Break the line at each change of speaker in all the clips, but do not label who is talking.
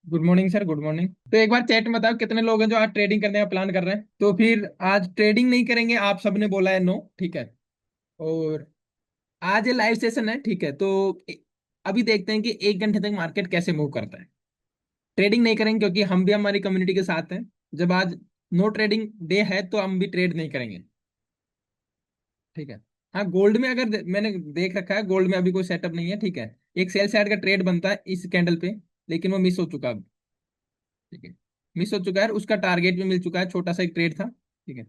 Good morning sir, good morning. तो एक बार chat में बताओ कितने लोग हैं जो आज ट्रेडिंग करने का प्लान कर रहे हैं। तो फिर आज ट्रेडिंग नहीं करेंगे, आप सबने बोला है नो, ठीक है। और आज ये लाइव सेशन है, ठीक है। तो अभी देखते हैं कि 1 घंटे तक मार्केट कैसे मूव करता है। ट्रेडिंग नहीं करेंगे क्योंकि हम भी हमारी कम्युनिटी के साथ हैं। जब आज नो ट्रेडिंग डे है तो हम भी ट्रेड नहीं करेंगे, ठीक है। हाँ, गोल्ड में अगर मैंने देख रखा है, गोल्ड में अभी कोई सेटअप नहीं है, ठीक है। एक सेल साइड का ट्रेड बनता है इस कैंडल पे, लेकिन वो मिस हो चुका है, ठीक है। मिस हो चुका है, उसका टारगेट भी मिल चुका है, छोटा सा एक ट्रेड था, ठीक है।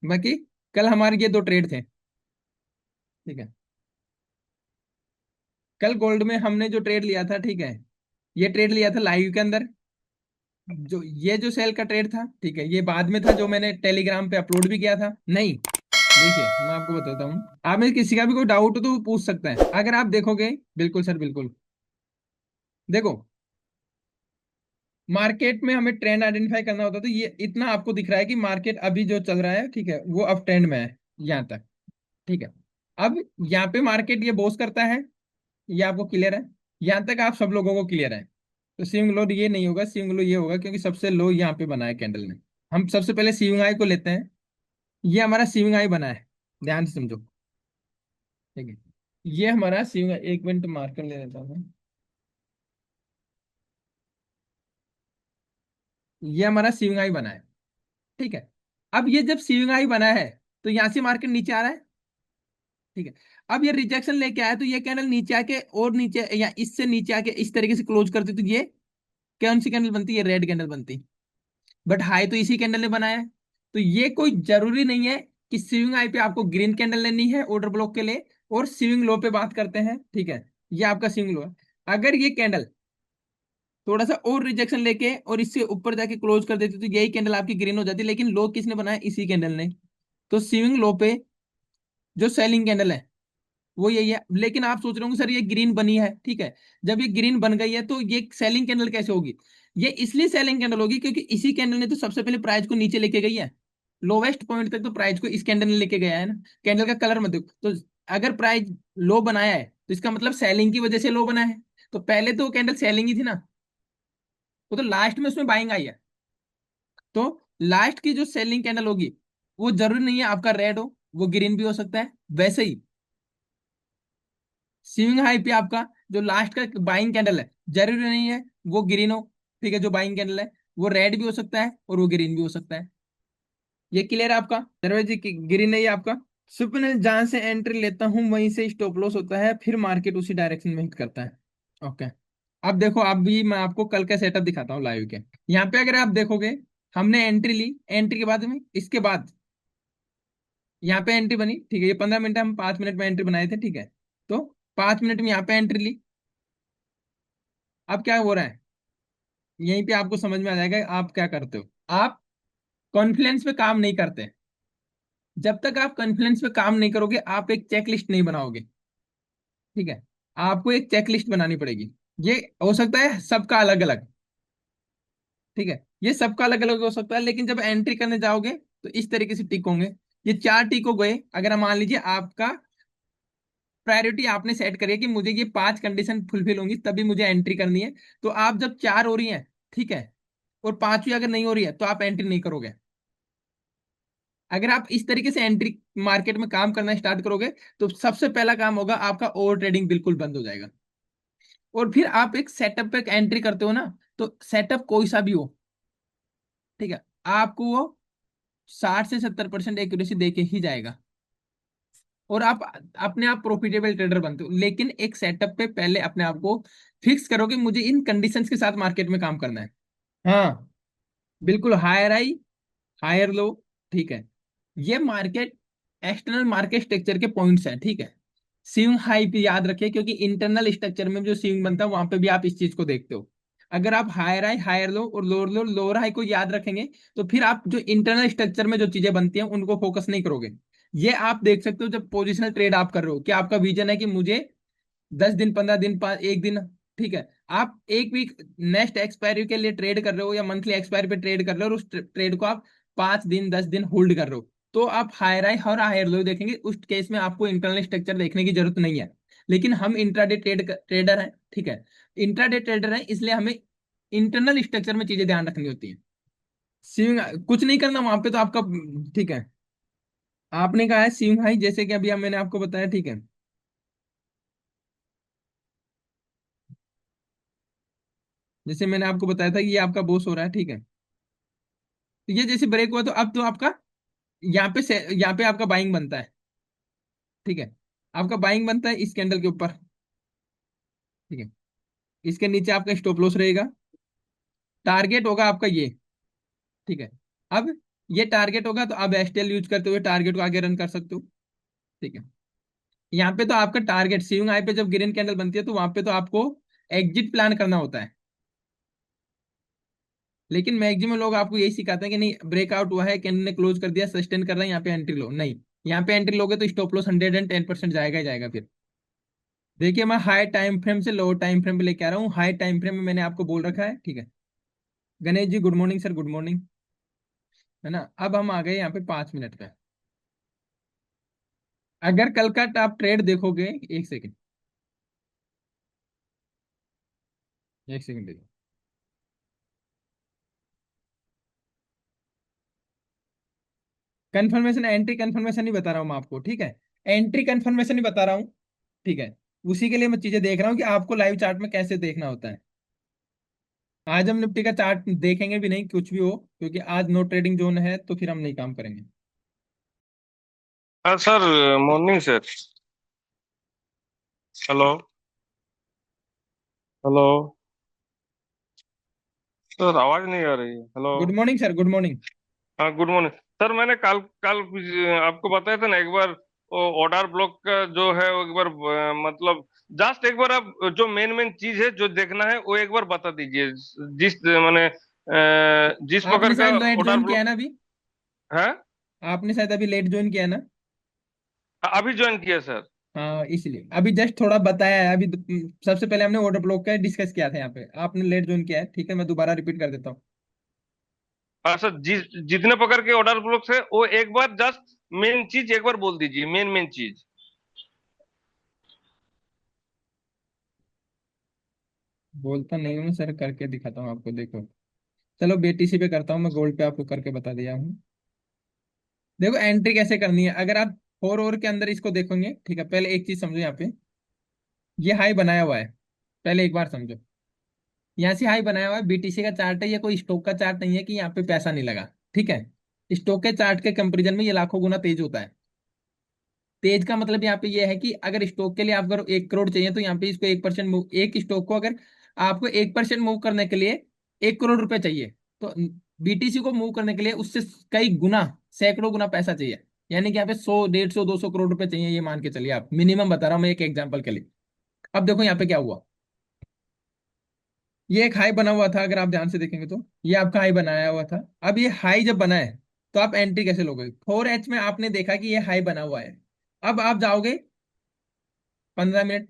बाकी कल हमारे ये 2 ट्रेड थे, ठीक है। कल गोल्ड में हमने जो ट्रेड लिया था, ठीक है, ये ट्रेड लिया था लाइव के अंदर। जो ये जो सेल का ट्रेड था, ठीक है, ये बाद में था, जो मैंने टेलीग्राम पे अपलोड भी किया था। नहीं, देखिए मैं आपको बताता हूँ। आप में किसी का भी कोई डाउट हो तो वो पूछ सकता है, अगर आप देखोगे। बिल्कुल सर, बिल्कुल। देखो, मार्केट में हमें ट्रेंड आइडेंटिफाई करना होता है, तो ये इतना आपको दिख रहा है कि मार्केट अभी जो चल रहा है, ठीक है, वो अप ट्रेंड में है यहाँ तक, ठीक है। अब यहाँ पे मार्केट ये बोस करता है, ये आपको क्लियर है। यहाँ तक आप सब लोगों को क्लियर है। तो स्विंग लो ये नहीं होगा, स्विंग लो ये होगा, क्योंकि सबसे लो यहाँ पे बना है कैंडल ने। हम सबसे पहले स्विंग आई को लेते हैं। ये हमारा स्विंग आई बना है, ध्यान से समझो, ठीक है। ये हमारा स्विंग, 1 मिनट मार्कर ले लेता हूँ। ये हमारा स्विंग आई बना है, ठीक है। अब ये जब स्विंग आई बना है तो यहाँ से मार्केट नीचे आ रहा है, ठीक है। अब ये रिजेक्शन लेके आया, तो ये कैंडल नीचे आके और नीचे, या इससे नीचे आके इस तरीके से क्लोज करती, तो ये कौन सी कैंडल बनती है? रेड कैंडल बनती। बट हाई तो इसी कैंडल ने बनाया है। तो ये कोई जरूरी नहीं है कि स्विंग हाई पे आपको ग्रीन कैंडल लेनी है ऑर्डर ब्लॉक के लिए, और स्विंग लो पे बात करते हैं, ठीक है। ये आपका स्विंग लो है। अगर ये कैंडल थोड़ा सा और रिजेक्शन लेके और इससे ऊपर जाके क्लोज कर देती, तो यही कैंडल आपकी ग्रीन हो जाती, लेकिन लो किसने बनाया? इसी कैंडल ने। तो स्विंग लो पे जो सेलिंग कैंडल है वो यही है। लेकिन आप सोच रहे होंगे सर ये ग्रीन बनी है, ठीक है। जब ये ग्रीन बन गई है तो ये सेलिंग कैंडल कैसे होगी? ये इसलिए सेलिंग कैंडल होगी क्योंकि इसी कैंडल ने तो सबसे पहले प्राइस को नीचे लेके गई है। लोवेस्ट पॉइंट तक तो प्राइस को इस कैंडल ने लेके गया है ना। कैंडल का कलर मत देखो, तो अगर प्राइस लो बनाया है तो इसका मतलब सेलिंग की वजह से लो बना है। तो पहले तो कैंडल सेलिंग ही थी ना, वो तो लास्ट में उसमें बाइंग आई है। तो लास्ट की जो सेलिंग कैंडल होगी, वो जरूरी नहीं है आपका रेड हो, वो ग्रीन भी हो सकता है। वैसे ही स्विंग हाई पे आपका जो लास्ट का बाइंग कैंडल है, जरूरी नहीं है वो ग्रीन हो, ठीक है। जो बाइंग कैंडल है वो रेड भी हो सकता है और वो ग्रीन भी हो सकता है। ये क्लियर है आपका? दरवाजे की ग्रीन है ये आपका। सुपरनल जहां से एंट्री लेता हूं वहीं से स्टॉप लॉस होता है, फिर मार्केट उसी डायरेक्शन में हिट करता है। ओके। अब देखो, अब भी मैं आपको कल का सेटअप दिखाता हूँ लाइव के। यहाँ पे अगर आप देखोगे, हमने एंट्री ली, एंट्री के बाद में इसके बाद यहाँ पे एंट्री बनी, ठीक है। ये 15 मिनट है, हम 5 मिनट में एंट्री बनाए थे, ठीक है। तो 5 मिनट में यहाँ पे एंट्री ली। अब क्या हो रहा है, यहीं पे आपको समझ में आ जाएगा आप क्या करते हो। आप कॉन्फिडेंस पे काम नहीं करते। जब तक आप कॉन्फिडेंस पे काम नहीं करोगे, आप एक चेकलिस्ट नहीं बनाओगे, ठीक है। आपको एक चेकलिस्ट बनानी पड़ेगी। ये हो सकता है सबका अलग अलग, ठीक है। ये सबका अलग अलग हो सकता है, लेकिन जब एंट्री करने जाओगे तो इस तरीके से टिक होंगे। ये 4 टिक हो गए। अगर हम मान लीजिए आपका प्रायोरिटी आपने सेट करी है कि मुझे ये 5 कंडीशन फुलफिल होंगी तभी मुझे एंट्री करनी है, तो आप जब 4 हो रही है, ठीक है, और 5वीं अगर नहीं हो रही है तो आप एंट्री नहीं करोगे। अगर आप इस तरीके से एंट्री मार्केट में काम करना स्टार्ट करोगे, तो सबसे पहला काम होगा आपका ओवर ट्रेडिंग बिल्कुल बंद हो जाएगा। और फिर आप एक सेटअप पे एंट्री करते हो ना, तो सेटअप कोई सा भी हो, ठीक है, आपको वो 60 से 70% एक्यूरेसी दे के ही जाएगा, और आप अपने आप प्रॉफिटेबल ट्रेडर बनते हो। लेकिन एक सेटअप पे पहले अपने आप को फिक्स करो कि मुझे इन कंडीशंस के साथ मार्केट में काम करना है। हाँ, बिल्कुल, हायर हाई, हायर लो, ठीक है। ये मार्केट, एक्सटर्नल मार्केट स्ट्रक्चर के पॉइंट्स हैं, ठीक है। स्विंग हाई पे याद रखिए, क्योंकि इंटरनल स्ट्रक्चर में जो स्विंग बनता है वहां पे भी आप इस चीज को देखते हो। अगर आप हायर हाई, हायर लो और लोअर लो, लोअर हाई को याद रखेंगे, तो फिर आप जो इंटरनल स्ट्रक्चर में जो चीजें बनती हैं उनको फोकस नहीं करोगे। ये आप देख सकते हो जब पोजिशनल ट्रेड आप कर रहे हो, कि आपका विजन है कि मुझे 10 दिन, 15 दिन, 1 दिन, ठीक है। आप एक वीक नेक्स्ट एक्सपायरी के लिए ट्रेड कर रहे हो या मंथली एक्सपायरी पे ट्रेड कर रहे हो, और उस ट्रेड को आप 5 दिन, 10 दिन होल्ड कर रहे हो, तो आप हायर हाई और हायर लो देखेंगे। उस केस में आपको इंटरनल स्ट्रक्चर देखने की जरूरत नहीं है। लेकिन हम इंट्राडे ट्रेडर हैं, ठीक है। इंट्राडे ट्रेडर हैं, इसलिए हमें इंटरनल स्ट्रक्चर में चीजें ध्यान रखनी होती है। स्विंग कुछ नहीं करना वहां पे तो आपका, ठीक है। आपने कहा है स्विंग हाई, जैसे कि अभी मैंने आपको बताया, ठीक है। जैसे मैंने आपको बताया था कि ये आपका बॉस हो रहा है, ठीक है। तो ये जैसे ब्रेक हुआ तो अब तो आपका यहाँ पे आपका बाइंग बनता है, ठीक है। आपका बाइंग बनता है इस कैंडल के ऊपर, ठीक है। इसके नीचे आपका स्टॉप लॉस रहेगा। टारगेट होगा आपका ये, ठीक है। अब ये टारगेट होगा तो आप एसटीएल यूज करते हुए टारगेट को आगे रन कर सकते हो, ठीक है। यहाँ पे तो आपका टारगेट सीइंग आई पे जब ग्रीन कैंडल बनती है तो वहां पे तो आपको एग्जिट प्लान करना होता है। लेकिन मैक्सिमम लोग आपको यही सिखाते हैं कि नहीं, ब्रेकआउट हुआ है, कैंडल ने क्लोज कर दिया, सस्टेन कर रहा है, यहाँ पे एंट्री लो। नहीं, यहाँ पे एंट्री लोगे तो स्टॉप लॉस 110% जाएगा ही जाएगा फिर। देखिए मैं हाई टाइम फ्रेम से लो टाइम फ्रेम पे लेके आ रहा हूँ। हाई टाइम फ्रेम में मैंने आपको बोल रखा है, ठीक है। Ganesh ji good morning sir, good morning. है ना, अब हम आ गए यहाँ पे 5 मिनट पे। अगर कल का आप ट्रेड देखोगे, एक सेकंड, एक सेकंड देखो। कंफर्मेशन, एंट्री कंफर्मेशन नहीं बता रहा हूँ मैं आपको, ठीक है। एंट्री कंफर्मेशन नहीं बता रहा हूँ, ठीक है। उसी के लिए मैं चीजें देख रहा हूँ कि आपको लाइव चार्ट में कैसे देखना होता है। आज हम निफ्टी का चार्ट देखेंगे भी नहीं, कुछ भी हो, क्योंकि आज नो ट्रेडिंग जोन है, तो फिर हम नहीं काम करेंगे।
हाँ sir. Morning sir. Hello. Hello. Sir आवाज नहीं आ रही है। Hello.
Good morning sir, good morning.
हाँ गुड मॉर्निंग। सर मैंने कल कल कुछ आपको बताया था ना एक बार, वो ऑर्डर ब्लॉक का जो है वो एक बार मतलब जस्ट एक बार आप जो मेन मेन चीज है जो देखना है वो एक बार बता दीजिए। जिस मैंने जिस प्रकार
आपने
का
शायद लेट
ऑर्डर
ज्वाइन किया है
ब्लॉक
ना अभी?
है।
आपने शायद अभी लेट ज्वाइन किया है ना?
अभी ज्वाइन किया सर।
हाँ, इसलिए अभी जस्ट थोड़ा बताया है अभी। सबसे पहले हमने ऑर्डर ब्लॉक का डिस्कस किया था यहाँ पे, आपने लेट ज्वाइन किया है, ठीक है। मैं दोबारा रिपीट कर देता हूँ।
सर जितने प्रकार के ऑर्डर ब्लॉक्स है वो एक बार जस्ट मेन चीज एक बार बोल दीजिए, मेन मेन चीज।
बोलता नहीं हूँ सर, करके दिखाता हूँ आपको, देखो। चलो बीटीसी पे करता हूँ मैं, गोल्ड पे आपको करके बता दिया हूँ। देखो एंट्री कैसे करनी है, अगर आप 4 ओवर के अंदर इसको देखोगे, ठीक है। पहले एक चीज समझो, यहाँ पे ये हाई बनाया हुआ है, पहले एक बार समझो। यहाँ से हाई बनाया हुआ है, बीटीसी का चार्ट है, ये कोई स्टॉक का चार्ट नहीं है कि यहाँ पे पैसा नहीं लगा, ठीक है। स्टॉक के चार्ट के कंपेरिजन में ये लाखों गुना तेज होता है। तेज का मतलब यहाँ पे ये है कि अगर स्टॉक के लिए आप अगर 1 करोड़ चाहिए तो यहाँ पे इसको 1% मूव, एक स्टॉक को अगर आपको 1% मूव करने के लिए 1 करोड़ रुपए चाहिए, तो बीटीसी को मूव करने के लिए उससे कई गुना, सैकड़ों गुना पैसा चाहिए। यानी कि यहाँ पे 100, 150, 200 करोड़ रुपए चाहिए, ये मान के चलिए आप, मिनिमम बता रहा हूँ मैं एक एग्जाम्पल के लिए। अब देखो यहाँ पे क्या हुआ। ये एक हाई बना हुआ था, अगर आप ध्यान से देखेंगे तो ये आपका हाई बनाया हुआ था। अब ये हाई जब बना है तो आप एंट्री कैसे लोगे? 4H में आपने देखा कि ये हाई बना हुआ है। अब आप जाओगे 15 मिनट,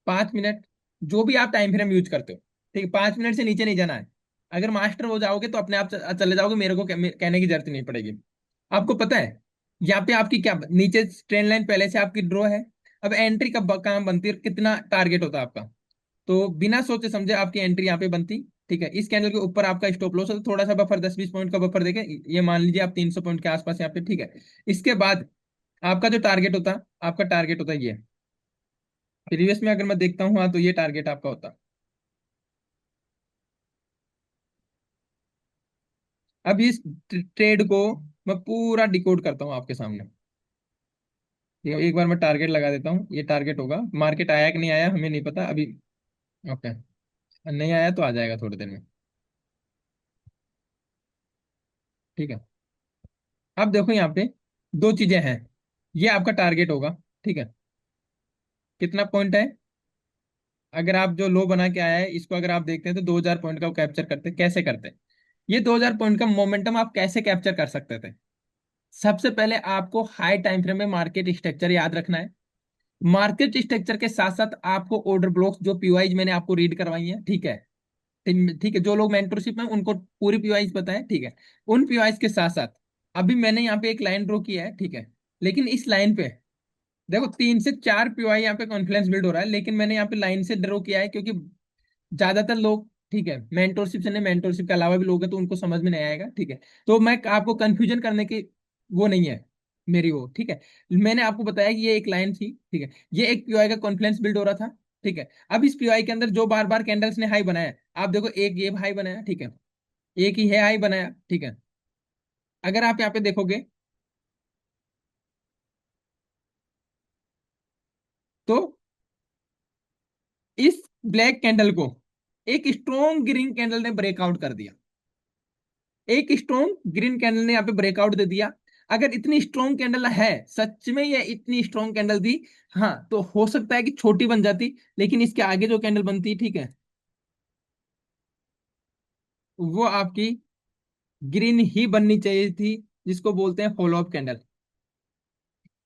5 मिनट, जो भी आप टाइम फ्रेम यूज करते हो, ठीक है। 5 मिनट से नीचे नहीं जाना है। अगर मास्टर हो जाओगे तो अपने आप चले जाओगे, मेरे को कहने की जरूरत नहीं पड़ेगी। आपको पता है यहाँ पे आपकी क्या नीचे ट्रेन लाइन पहले से आपकी ड्रॉ है। अब एंट्री कब काम बनती है, कितना टारगेट होता है आपका, तो बिना सोचे समझे आपकी एंट्री यहाँ पे बनती, ठीक है। इस कैंडल के ऊपर आपका स्टॉप लॉस है, तो थोड़ा सा बफर 10-20 पॉइंट का बफर देके ये मान लीजिए आप 300 पॉइंट के आसपास यहाँ पे, ठीक है। इसके बाद आपका जो टारगेट होता, आपका टारगेट होता है ये। प्रीवियस में अगर मैं देखता हूँ, हाँ, तो ये टारगेट आपका होता। अब इस ट्रेड को मैं पूरा डिकोड करता हूँ आपके सामने। ये एक बार मैं टारगेट लगा देता हूँ, ये टारगेट होगा। मार्केट आया कि नहीं आया हमें नहीं पता अभी। ओके, नहीं आया तो आ जाएगा थोड़ी देर में, ठीक है। अब देखो यहाँ पे दो चीजें हैं। ये आपका टारगेट होगा, ठीक है। कितना पॉइंट है? अगर आप जो लो बना के आया है इसको अगर आप देखते हैं तो 2000 पॉइंट का वो कैप्चर करते हैं। कैसे करते हैं? ये 2000 पॉइंट का मोमेंटम आप कैसे कैप्चर कर सकते थे? सबसे पहले आपको हाई टाइम फ्रेम में मार्केट स्ट्रक्चर याद रखना है। मार्केट स्ट्रक्चर के साथ साथ आपको ऑर्डर ब्लॉक्स, जो पीवाईज मैंने आपको रीड करवाई है, ठीक है। ठीक है, जो लोग मेंटरशिप में उनको पूरी पीवाईज पता है, ठीक है। उन पीवाईज के साथ साथ अभी मैंने यहाँ पे एक लाइन ड्रॉ किया है, ठीक है। लेकिन इस लाइन पे देखो 3 से 4 पीवाई यहाँ पे कॉन्फिडेंस बिल्ड हो रहा है, लेकिन मैंने यहाँ पे लाइन से ड्रॉ किया है क्योंकि ज्यादातर लोग, ठीक है, मेंटोरशिप से नहीं, मेंटोरशिप के अलावा भी लोग हैं तो उनको समझ में नहीं आएगा, ठीक है। तो मैं आपको कंफ्यूजन करने की वो नहीं है मेरी वो, ठीक है। मैंने आपको बताया कि ये एक लाइन थी, ठीक है, ये एक पीओआई का कॉन्फ्लेंस बिल्ड हो रहा था, ठीक है। अब इस पीओआई के अंदर जो बार बार कैंडल्स ने हाई बनाया, आप देखो एक ये हाई बनाया, ठीक है, एक ही है हाई बनाया, ठीक है। अगर आप यहाँ पे देखोगे तो इस ब्लैक कैंडल को एक स्ट्रॉन्ग ग्रीन कैंडल ने ब्रेकआउट कर दिया, एक स्ट्रॉन्ग ग्रीन कैंडल ने यहाँ पे ब्रेकआउट दे दिया। अगर इतनी स्ट्रॉन्ग कैंडल है, सच में ये इतनी स्ट्रॉन्ग कैंडल थी, हाँ, तो हो सकता है कि छोटी बन जाती, लेकिन इसके आगे जो कैंडल बनती, ठीक है, वो आपकी ग्रीन ही बननी चाहिए थी, जिसको बोलते हैं फॉलो अप कैंडल।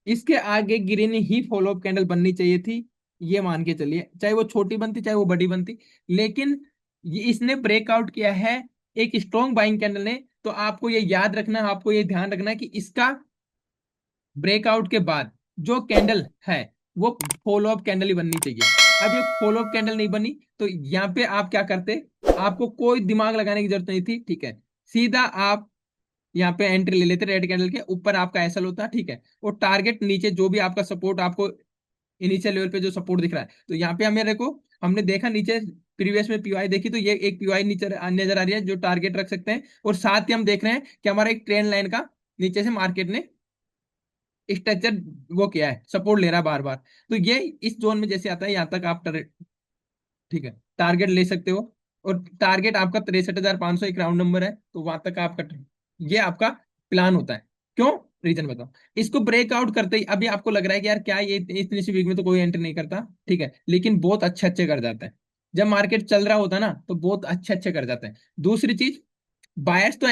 इसके आगे ग्रीन ही फॉलो अप कैंडल बननी चाहिए थी, ये मान के चलिए, चाहे वो छोटी बनती चाहे वो बड़ी बनती, लेकिन ये इसने ब्रेकआउट किया है एक स्ट्रॉन्ग बाइंग कैंडल ने। तो आपको ये याद रखना है, आपको ये ध्यान रखना है कि इसका ब्रेकआउट के बाद जो कैंडल है वो फॉलो अप कैंडल ही बननी चाहिए। अब ये फॉलो अप कैंडल नहीं बनी, तो यहाँ पे आप क्या करते, आपको कोई दिमाग लगाने की जरूरत नहीं थी, ठीक है। सीधा आप यहाँ पे एंट्री ले लेते, रेड कैंडल के ऊपर आपका एसएल होता, ठीक है, और टारगेट नीचे जो भी आपका सपोर्ट आपको इनिशियल लेवल पे जो सपोर्ट दिख रहा है, तो यहाँ पे हमें देखो, हमने देखा नीचे प्रीवियस में पीवाई देखी, तो ये एक पीवाई नीचे नजर आ रही है जो टारगेट रख सकते हैं, और साथ ही हम देख रहे हैं कि हमारा एक ट्रेंड लाइन का नीचे से मार्केट ने स्ट्रक्चर वो किया है, सपोर्ट ले रहा है बार बार। तो ये इस जोन में जैसे आता है यहाँ तक आप ठीक है टारगेट ले सकते हो, और टारगेट आपका 63,500 एक राउंड नंबर है, तो वहां तक आपका ये आपका प्लान होता है। क्यों, रीजन बताओ। इसको ब्रेकआउट करते ही अभी आपको लग रहा है कि यार क्या ये इतनी सी वीक में तो कोई एंट्री नहीं करता, ठीक है, लेकिन बहुत अच्छे अच्छे कर जाता है। जब मार्केट चल रहा होता है ना तो बहुत अच्छे अच्छे कर जाते हैं। दूसरी चीज, बायर्स तो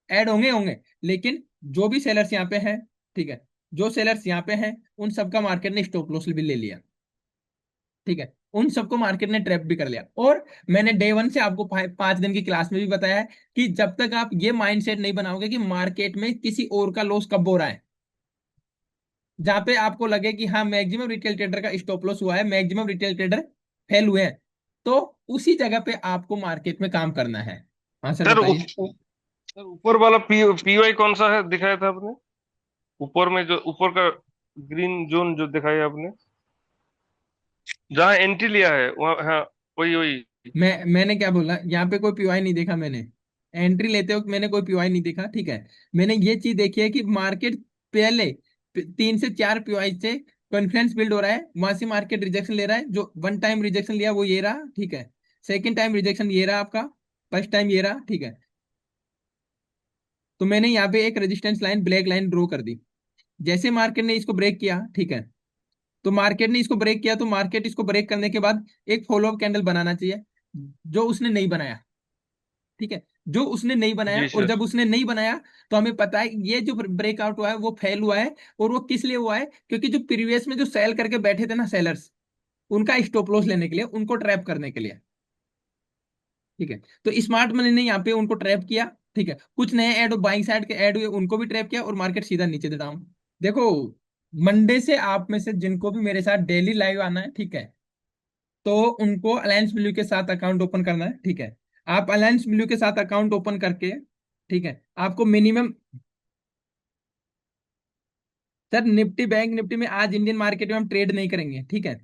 ऐड होंगे होंगे, लेकिन जो भी सेलर्स यहाँ पे हैं, ठीक है, जो सेलर्स यहाँ पे हैं उन सबका मार्केट ने स्टॉप लॉस भी ले लिया, ठीक है, उन सबको मार्केट ने ट्रैप भी कर लिया। और मैंने डे वन से आपको 5 दिन की क्लास में भी बताया है कि जब तक आप ये माइंडसेट नहीं बनाओगे कि मार्केट में किसी और का लॉस कब हो रहा है, जहां पे आपको लगे कि हाँ मैक्सिमम रिटेल ट्रेडर का स्टॉप लॉस हुआ है, मैक्सिमम रिटेल ट्रेडर फेल हुए हैं, तो उसी जगह पे आपको मार्केट में काम करना है। हाँ सर
सर
बताइए।
सर ऊपर वाला पीवाई कौन सा है दिखाया था आपने? ऊपर में जो ऊपर का ग्रीन जोन जो दिखाया आपने, जहाँ एंट्री लिया है वहाँ, हाँ, वही वही।
मैंने क्या बोला, यहाँ पे कोई पीवाई नहीं देखा मैंने, एंट्री लेते वक्त मैंने कोई पीवाई नहीं देखा, ठीक है। मैंने ये चीज देखी है कि मार्केट पहले 3 से 4 पीवाई से कॉन्फिडेंस बिल्ड हो रहा है, वहां से मार्केट रिजेक्शन ले रहा है, जो वन टाइम रिजेक्शन लिया वो ये रहा, ठीक है, सेकंड टाइम रिजेक्शन ये रहा आपका, फर्स्ट टाइम ये रहा, ठीक है। तो मैंने यहाँ पे एक resistance line black line draw कर दी, जैसे मार्केट ने इसको ब्रेक किया, ठीक है, तो मार्केट ने इसको ब्रेक किया, तो मार्केट इसको ब्रेक करने के बाद एक फॉलो अप कैंडल बनाना चाहिए, जो उसने नहीं बनाया, ठीक है, जो उसने नहीं बनाया।
जी
और
सर।
जब उसने नहीं बनाया तो हमें पता है ये जो ब्रेकआउट हुआ है वो फेल हुआ है, और वो किस लिए हुआ है, क्योंकि जो प्रीवियस में जो सेल करके बैठे थे ना सेलर्स, उनका स्टॉप लॉस लेने के लिए, उनको ट्रैप करने के लिए, ठीक है। तो स्मार्ट मनी ने यहाँ पे उनको ट्रैप किया, ठीक है, कुछ नए ऐड बाइंग साइड के ऐड हुए उनको भी ट्रैप किया, और मार्केट सीधा नीचे डाउन। देखो, मंडे से आप में से जिनको भी मेरे साथ डेली लाइव आना है, ठीक है, तो उनको अलायंस ब्लू के साथ अकाउंट ओपन करना है, ठीक है। आप अलायंस ब्लू के साथ अकाउंट ओपन करके, ठीक है, आपको minimum, sir Nifty bank Nifty में आज इंडियन मार्केट में हम ट्रेड नहीं करेंगे, ठीक है।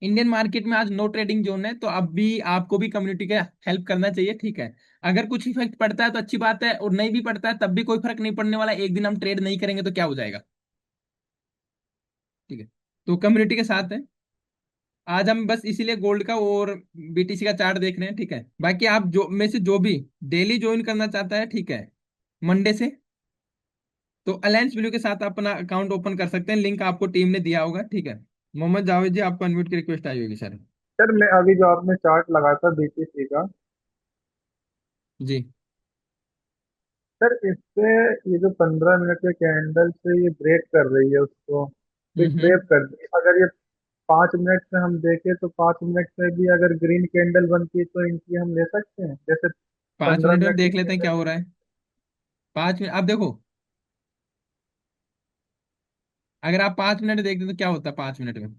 इंडियन मार्केट में आज नो ट्रेडिंग जोन है, तो अब भी आपको भी कम्युनिटी का हेल्प करना चाहिए, ठीक है। अगर कुछ इफेक्ट पड़ता है तो अच्छी बात है, और नहीं भी पड़ता है तब भी कोई फर्क नहीं पड़ने वाला, एक दिन हम ट्रेड नहीं करेंगे तो क्या हो जाएगा, ठीक है। तो कम्युनिटी के साथ है, आज हम बस इसीलिए गोल्ड का और बीटीसी का चार्ट देख रहे हैं, ठीक है। बाकी आप जो में से जो भी डेली ज्वाइन करना चाहता है, ठीक है, मंडे से, तो अलायंस ब्लू के साथ अपना अकाउंट ओपन कर सकते हैं, लिंक आपको टीम ने दिया होगा, ठीक है। मोहम्मद जावेद जी, आपको अनम्यूट की रिक्वेस्ट आई होगी सर।
सर मैं अभी जो आपने चार्ट लगाया था बीटीसी का,
जी।
सर इससे ये जो 15 मिनट के कैंडल से ये ब्रेक कर रही है उसको, फिर
हम्म।
ब्रेक कर दी, अगर ये 5 मिनट में हम देखें तो 5 मिनट में भी अगर ग्रीन कैंडल बनती है तो इनकी हम ले सकते हैं, जैसे
पांच
पंद्रह
मिनट में
मिनट की
देख लेते हैं क्या
कैंडल।
हो रहा है। 5 मिनट आप देखो, अगर आप 5 मिनट देखते तो क्या होता है 5 मिनट में,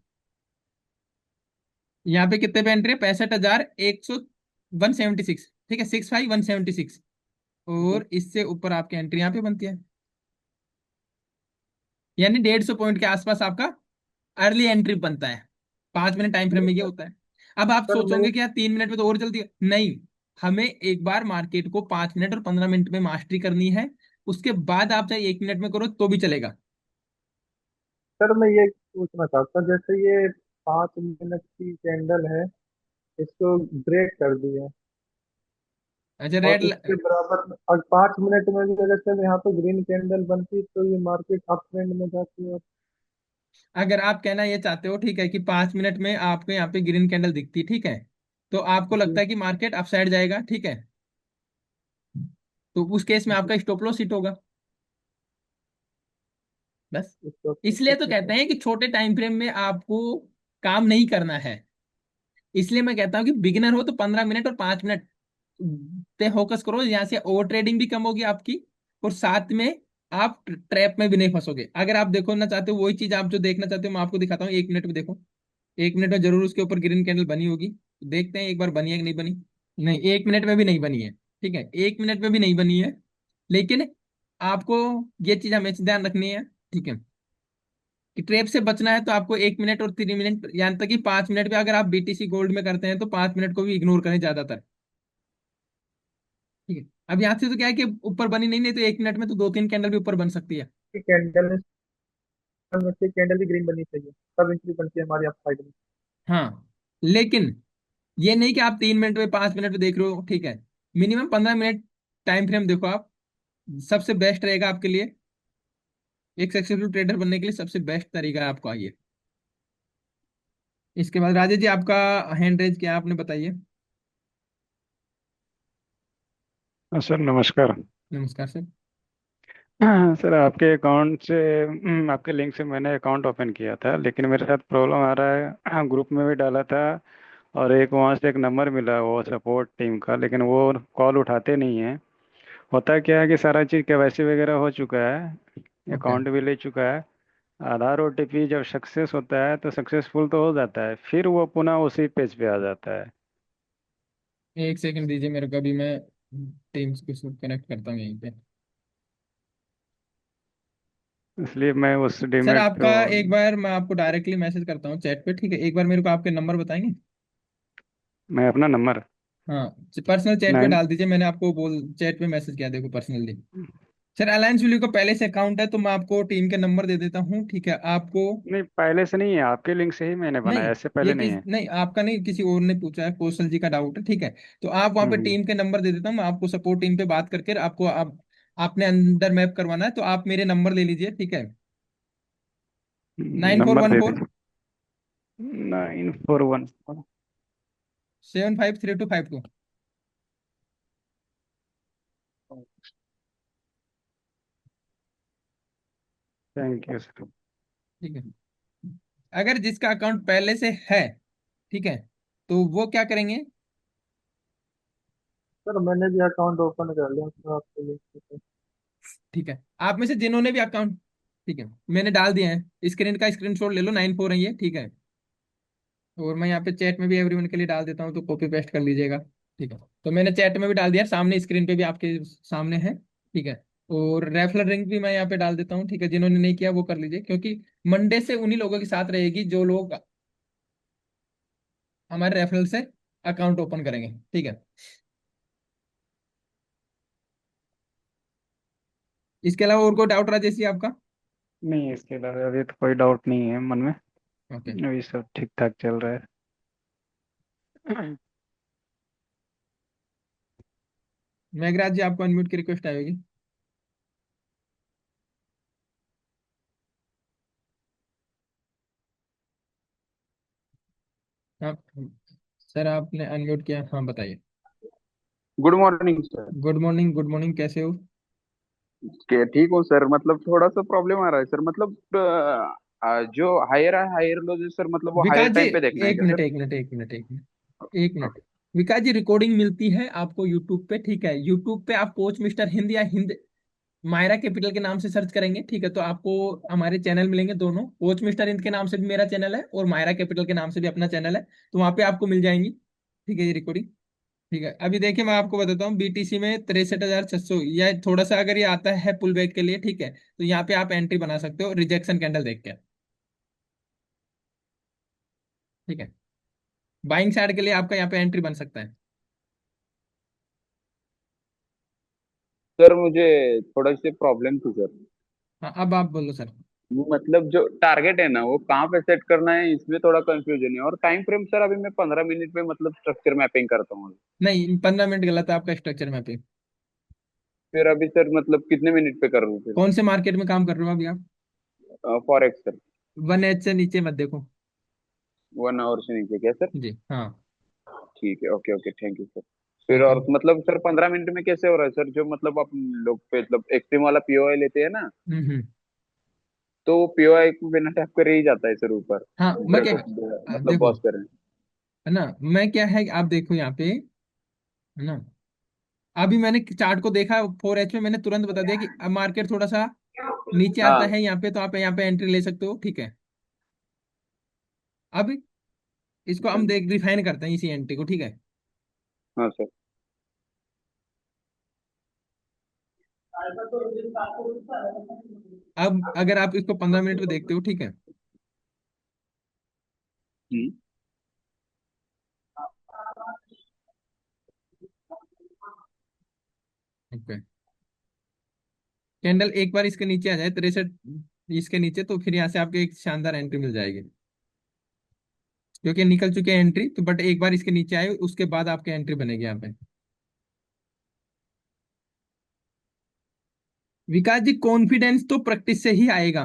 यहाँ पे कितने पे एंट्री है? 65,100, 176, ठीक है, 65,176।
जी
और इससे ऊपर आपकी एंट्री यहाँ पे बनती है, यानी 150 पॉइंट के आसपास आपका अर्ली एंट्री बनता है। 5 मिनट टाइम फ्रेम
नहीं
में ये
सर।
होता है। अब आप
सर मैं
सोचोगे कि यार 3 मिनट में तो और जल्दी नहीं, हमें एक बार मार्केट को 5 मिनट और 15 मिनट में मास्टरी करनी है। उसके बाद आप चाहे 1 मिनट में करो तो भी चलेगा।
सर मैं ये पूछना चाहता हूँ, जैसे ये 5 मिनट की कैंडल है, इसको ब्रेक कर दिया,
अच्छा,
और
रेड।
उसके बराबर में और 5 मिनट में भी अगर सर यहाँ पे ग्रीन कैंडल बनती तो ये मार्केट अप ट्रेंड में जाती है।
अगर आप कहना ये चाहते हो, ठीक है, कि 5 मिनट में आपको यहाँ पे ग्रीन कैंडल दिखती, ठीक है, तो आपको लगता
जी
है कि मार्केट अपसाइड जाएगा, ठीक है, तो उस केस में
जी।
आपका स्टॉप लॉस हिट होगा। बस
इसको
इसलिए तो
तो
कहते हैं कि छोटे टाइम फ्रेम में आपको काम नहीं करना है। इसलिए मैं कहता हूँ कि बिगिनर हो तो 15 मिनट और 5 मिनट पे फोकस करो। यहाँ से ओवर ट्रेडिंग भी कम होगी आपकी, और साथ में आप ट्रैप में भी नहीं फंसोगे। अगर आप देखो ना चाहते हो वही चीज आप जो देखना चाहते हो, मैं आपको दिखाता हूँ। 1 मिनट में देखो, 1 मिनट में जरूर उसके ऊपर ग्रीन कैंडल बनी होगी। देखते हैं एक बार बनी है कि नहीं बनी। नहीं, 1 मिनट में भी नहीं बनी है, ठीक है, 1 मिनट में भी नहीं बनी है। लेकिन आपको ये चीज हमेशा ध्यान रखनी है, ठीक है, कि ट्रेप से बचना है तो आपको 1 मिनट और 3 मिनट, यहाँ तक कि 5 मिनट भी अगर आप बीटीसी गोल्ड में करते हैं तो 5 मिनट को भी इग्नोर करें ज्यादातर। ठीक है, अब यहाँ से तो क्या है कि ऊपर बनी नहीं, नहीं तो 1 मिनट में तो 2-3 कैंडल भी ऊपर बन सकती है।
कैंडल में से कैंडल भी ग्रीन बननी चाहिए, तब एंट्री बनती है हमारी अप साइड में।
हाँ, लेकिन ये नहीं कि आप 3 मिनट में 5 मिनट में देख रहे हो, ठीक है, मिनिमम 15 मिनट टाइम फ्रेम देखो आप, सबसे बेस्ट रहेगा आपके लिए। एक सक्सेसफुल ट्रेडर बनने के लिए सबसे बेस्ट तरीका है आपका ये। इसके बाद राजेश जी, आपका हैंड रेज क्या है, आपने बताइए।
सर नमस्कार।
नमस्कार सर।
सर आपके अकाउंट से आपके लिंक से मैंने अकाउंट ओपन किया था, लेकिन मेरे साथ प्रॉब्लम आ रहा है। ग्रुप में भी डाला था और एक वहाँ से एक नंबर मिला वो सपोर्ट टीम का, लेकिन वो कॉल उठाते नहीं है। होता क्या है कि सारा चीज़ केवाईसी वगैरह हो चुका है,
ओके,
अकाउंट भी ले चुका है। आधार ओटीपी जब सक्सेस होता है तो सक्सेसफुल तो हो जाता है, फिर वो पुनः उसी पेज पे आ जाता है।
एक सेकंड दीजिए मेरे को, अभी मैं टीम्स को कनेक्ट करता हूँ यहीं पे।
इसलिए मैं उस
सर
डीमेट
आपका, एक बार मैं आपको डायरेक्टली मैसेज करता हूँ चैट पे, ठीक है, एक बार मेरे को आपके नंबर बताएंगे।
मैं अपना नंबर
हाँ, पर्सनल चैट पे
9।
डाल दीजिए, मैंने आपको बोल चैट पे मैसेज किया, देखो पर्सनली। सर अलायंस वैल्यू का पहले से अकाउंट है तो मैं आपको टीम के नंबर दे देता हूँ, ठीक है आपको।
नहीं, पहले से नहीं है, आपके लिंक से ही मैंने बनाया,
नहीं,
ऐसे
ये
पहले नहीं
किस
है।
नहीं, आपका नहीं, किसी और ने पूछा है, कौशल जी का डाउट है, ठीक है। तो आप वहाँ पे
हम्म
टीम के नंबर दे देता हूँ मैं आपको, सपोर्ट टीम पे बात करके आपको, आप आपने अंडर मैप करवाना है तो आप मेरे नंबर ले लीजिए, ठीक है। नाइन फोर
नंबर
वन
दे
फोर
दीजिए। 941।
753252।
Thank you sir.
ठीक है, अगर जिसका अकाउंट पहले से है, ठीक है, तो वो क्या करेंगे?
सर मैंने भी अकाउंट ओपन कर लिया तो आपके लिए।
ठीक है, आप में से जिन्होंने भी अकाउंट, ठीक है, मैंने डाल दिया है, स्क्रीन का स्क्रीनशॉट ले लो, 9 4 है ये, ठीक है। और मैं यहाँ पे चैट में भी एवरीवन के लिए डाल देता हूँ तो कॉपी पेस्ट कर लीजिएगा, ठीक है। तो मैंने चैट में भी डाल दिया, सामने स्क्रीन पे भी आपके सामने है, ठीक है। और रेफरल लिंक भी मैं यहाँ पे डाल देता हूँ, ठीक है, जिन्होंने नहीं किया वो कर लीजिए, क्योंकि मंडे से उन्हीं लोगों के साथ रहेगी जो लोग हमारे रेफरल से अकाउंट ओपन करेंगे, ठीक है। इसके अलावा और कोई डाउट रहा जैसे आपका?
नहीं, इसके अलावा अभी तो कोई डाउट नहीं है मन में।
ओके,
अभी सब ठीक ठाक चल रहा है।
मेघराज जी, आपको अनम्यूट की रिक्वेस्ट आएगी। आप, सर आपने अनम्यूट किया, हाँ बताइए।
Good morning sir.
Good morning, good morning, कैसे हो?
के ठीक हो सर, मतलब थोड़ा सा प्रॉब्लम आ रहा है सर, मतलब जो हायर है हायर लो जो सर, मतलब वो हायर
विकास जी,
टाइम पे देखना है
एक
क्या
मिनट
सर?
एक मिनट एक मिनट एक मिनट एक मिनट। विकास जी, रिकॉर्डिंग मिलती है आपको यूट्यूब पे, ठीक है, यूट्यूब पे आप कोच मिस्टर हिंद या हिंद मायरा कैपिटल के नाम से सर्च करेंगे, ठीक है, तो आपको हमारे चैनल मिलेंगे दोनों। कोच मिस्टर इंद के नाम से भी मेरा चैनल है और मायरा कैपिटल के नाम से भी अपना चैनल है, तो वहां पे आपको मिल जाएंगी। ठीक है, ये रिकॉर्डिंग। ठीक है, अभी देखिए मैं आपको बताता हूँ, बीटीसी में 63,600, या थोड़ा सा अगर ये आता है पुल बैक के लिए, ठीक है, तो यहाँ पे आप एंट्री बना सकते हो रिजेक्शन कैंडल देख के। ठीक है, बाइंग साइड के लिए आपका यहाँ पे एंट्री बन सकता है।
सर मुझे थोड़ा सी प्रॉब्लम थी सर।
हाँ, अब आप बोलो सर।
वो मतलब जो टारगेट है ना वो कहाँ पे सेट करना है इसमें थोड़ा कंफ्यूजन है, और टाइम फ्रेम सर अभी मैं 15 मिनट में मतलब स्ट्रक्चर मैपिंग करता हूँ।
नहीं, 15 मिनट गलत है आपका स्ट्रक्चर में पे।
फिर अभी सर मतलब कितने मिनट पे कर रहा हूँ फिर?
कौन से मार्केट में काम कर रहे हो अभी आप?
Forex sir.
1H से नीचे मत देखो।
1 आवर से नीचे क्या सर?
जी हाँ।
ठीक है, okay okay, thank you sir. फिर
ओके।
और मतलब सर 15 मिनट में कैसे हो रहा है सर, जो मतलब अपन लोग पे मतलब एक्सट्रीम वाला पीओआई लेते हैं ना,
हम्म।
तो वो पीओआई को बिना टैप करे ही जाता है सर ऊपर।
हाँ, मैं क्या,
मतलब
देखो,
बॉस करें।
है ना, मैं क्या है, आप देखो यहाँ पे, है ना, अभी मैंने चार्ट को देखा 4H में, मैंने तुरंत बता दिया कि अब मार्केट थोड़ा सा नीचे आता
हाँ
है यहाँ पे, तो आप यहाँ पे एंट्री ले सकते हो। ठीक है, अब इसको हम देख डिफाइन करते हैं इसी एंट्री को। ठीक है,
हाँ सर।
अब अगर आप इसको 15 मिनट में देखते हो, ठीक है,
हम्म।
ओके, कैंडल एक बार इसके नीचे आ जाए 63 इसके नीचे, तो फिर यहाँ से आपको एक शानदार एंट्री मिल जाएगी, क्योंकि निकल चुके हैं एंट्री, तो बट एक बार इसके नीचे आए उसके बाद आपकी एंट्री बनेगी यहाँ पे। विकास जी, कॉन्फिडेंस तो प्रैक्टिस से ही आएगा।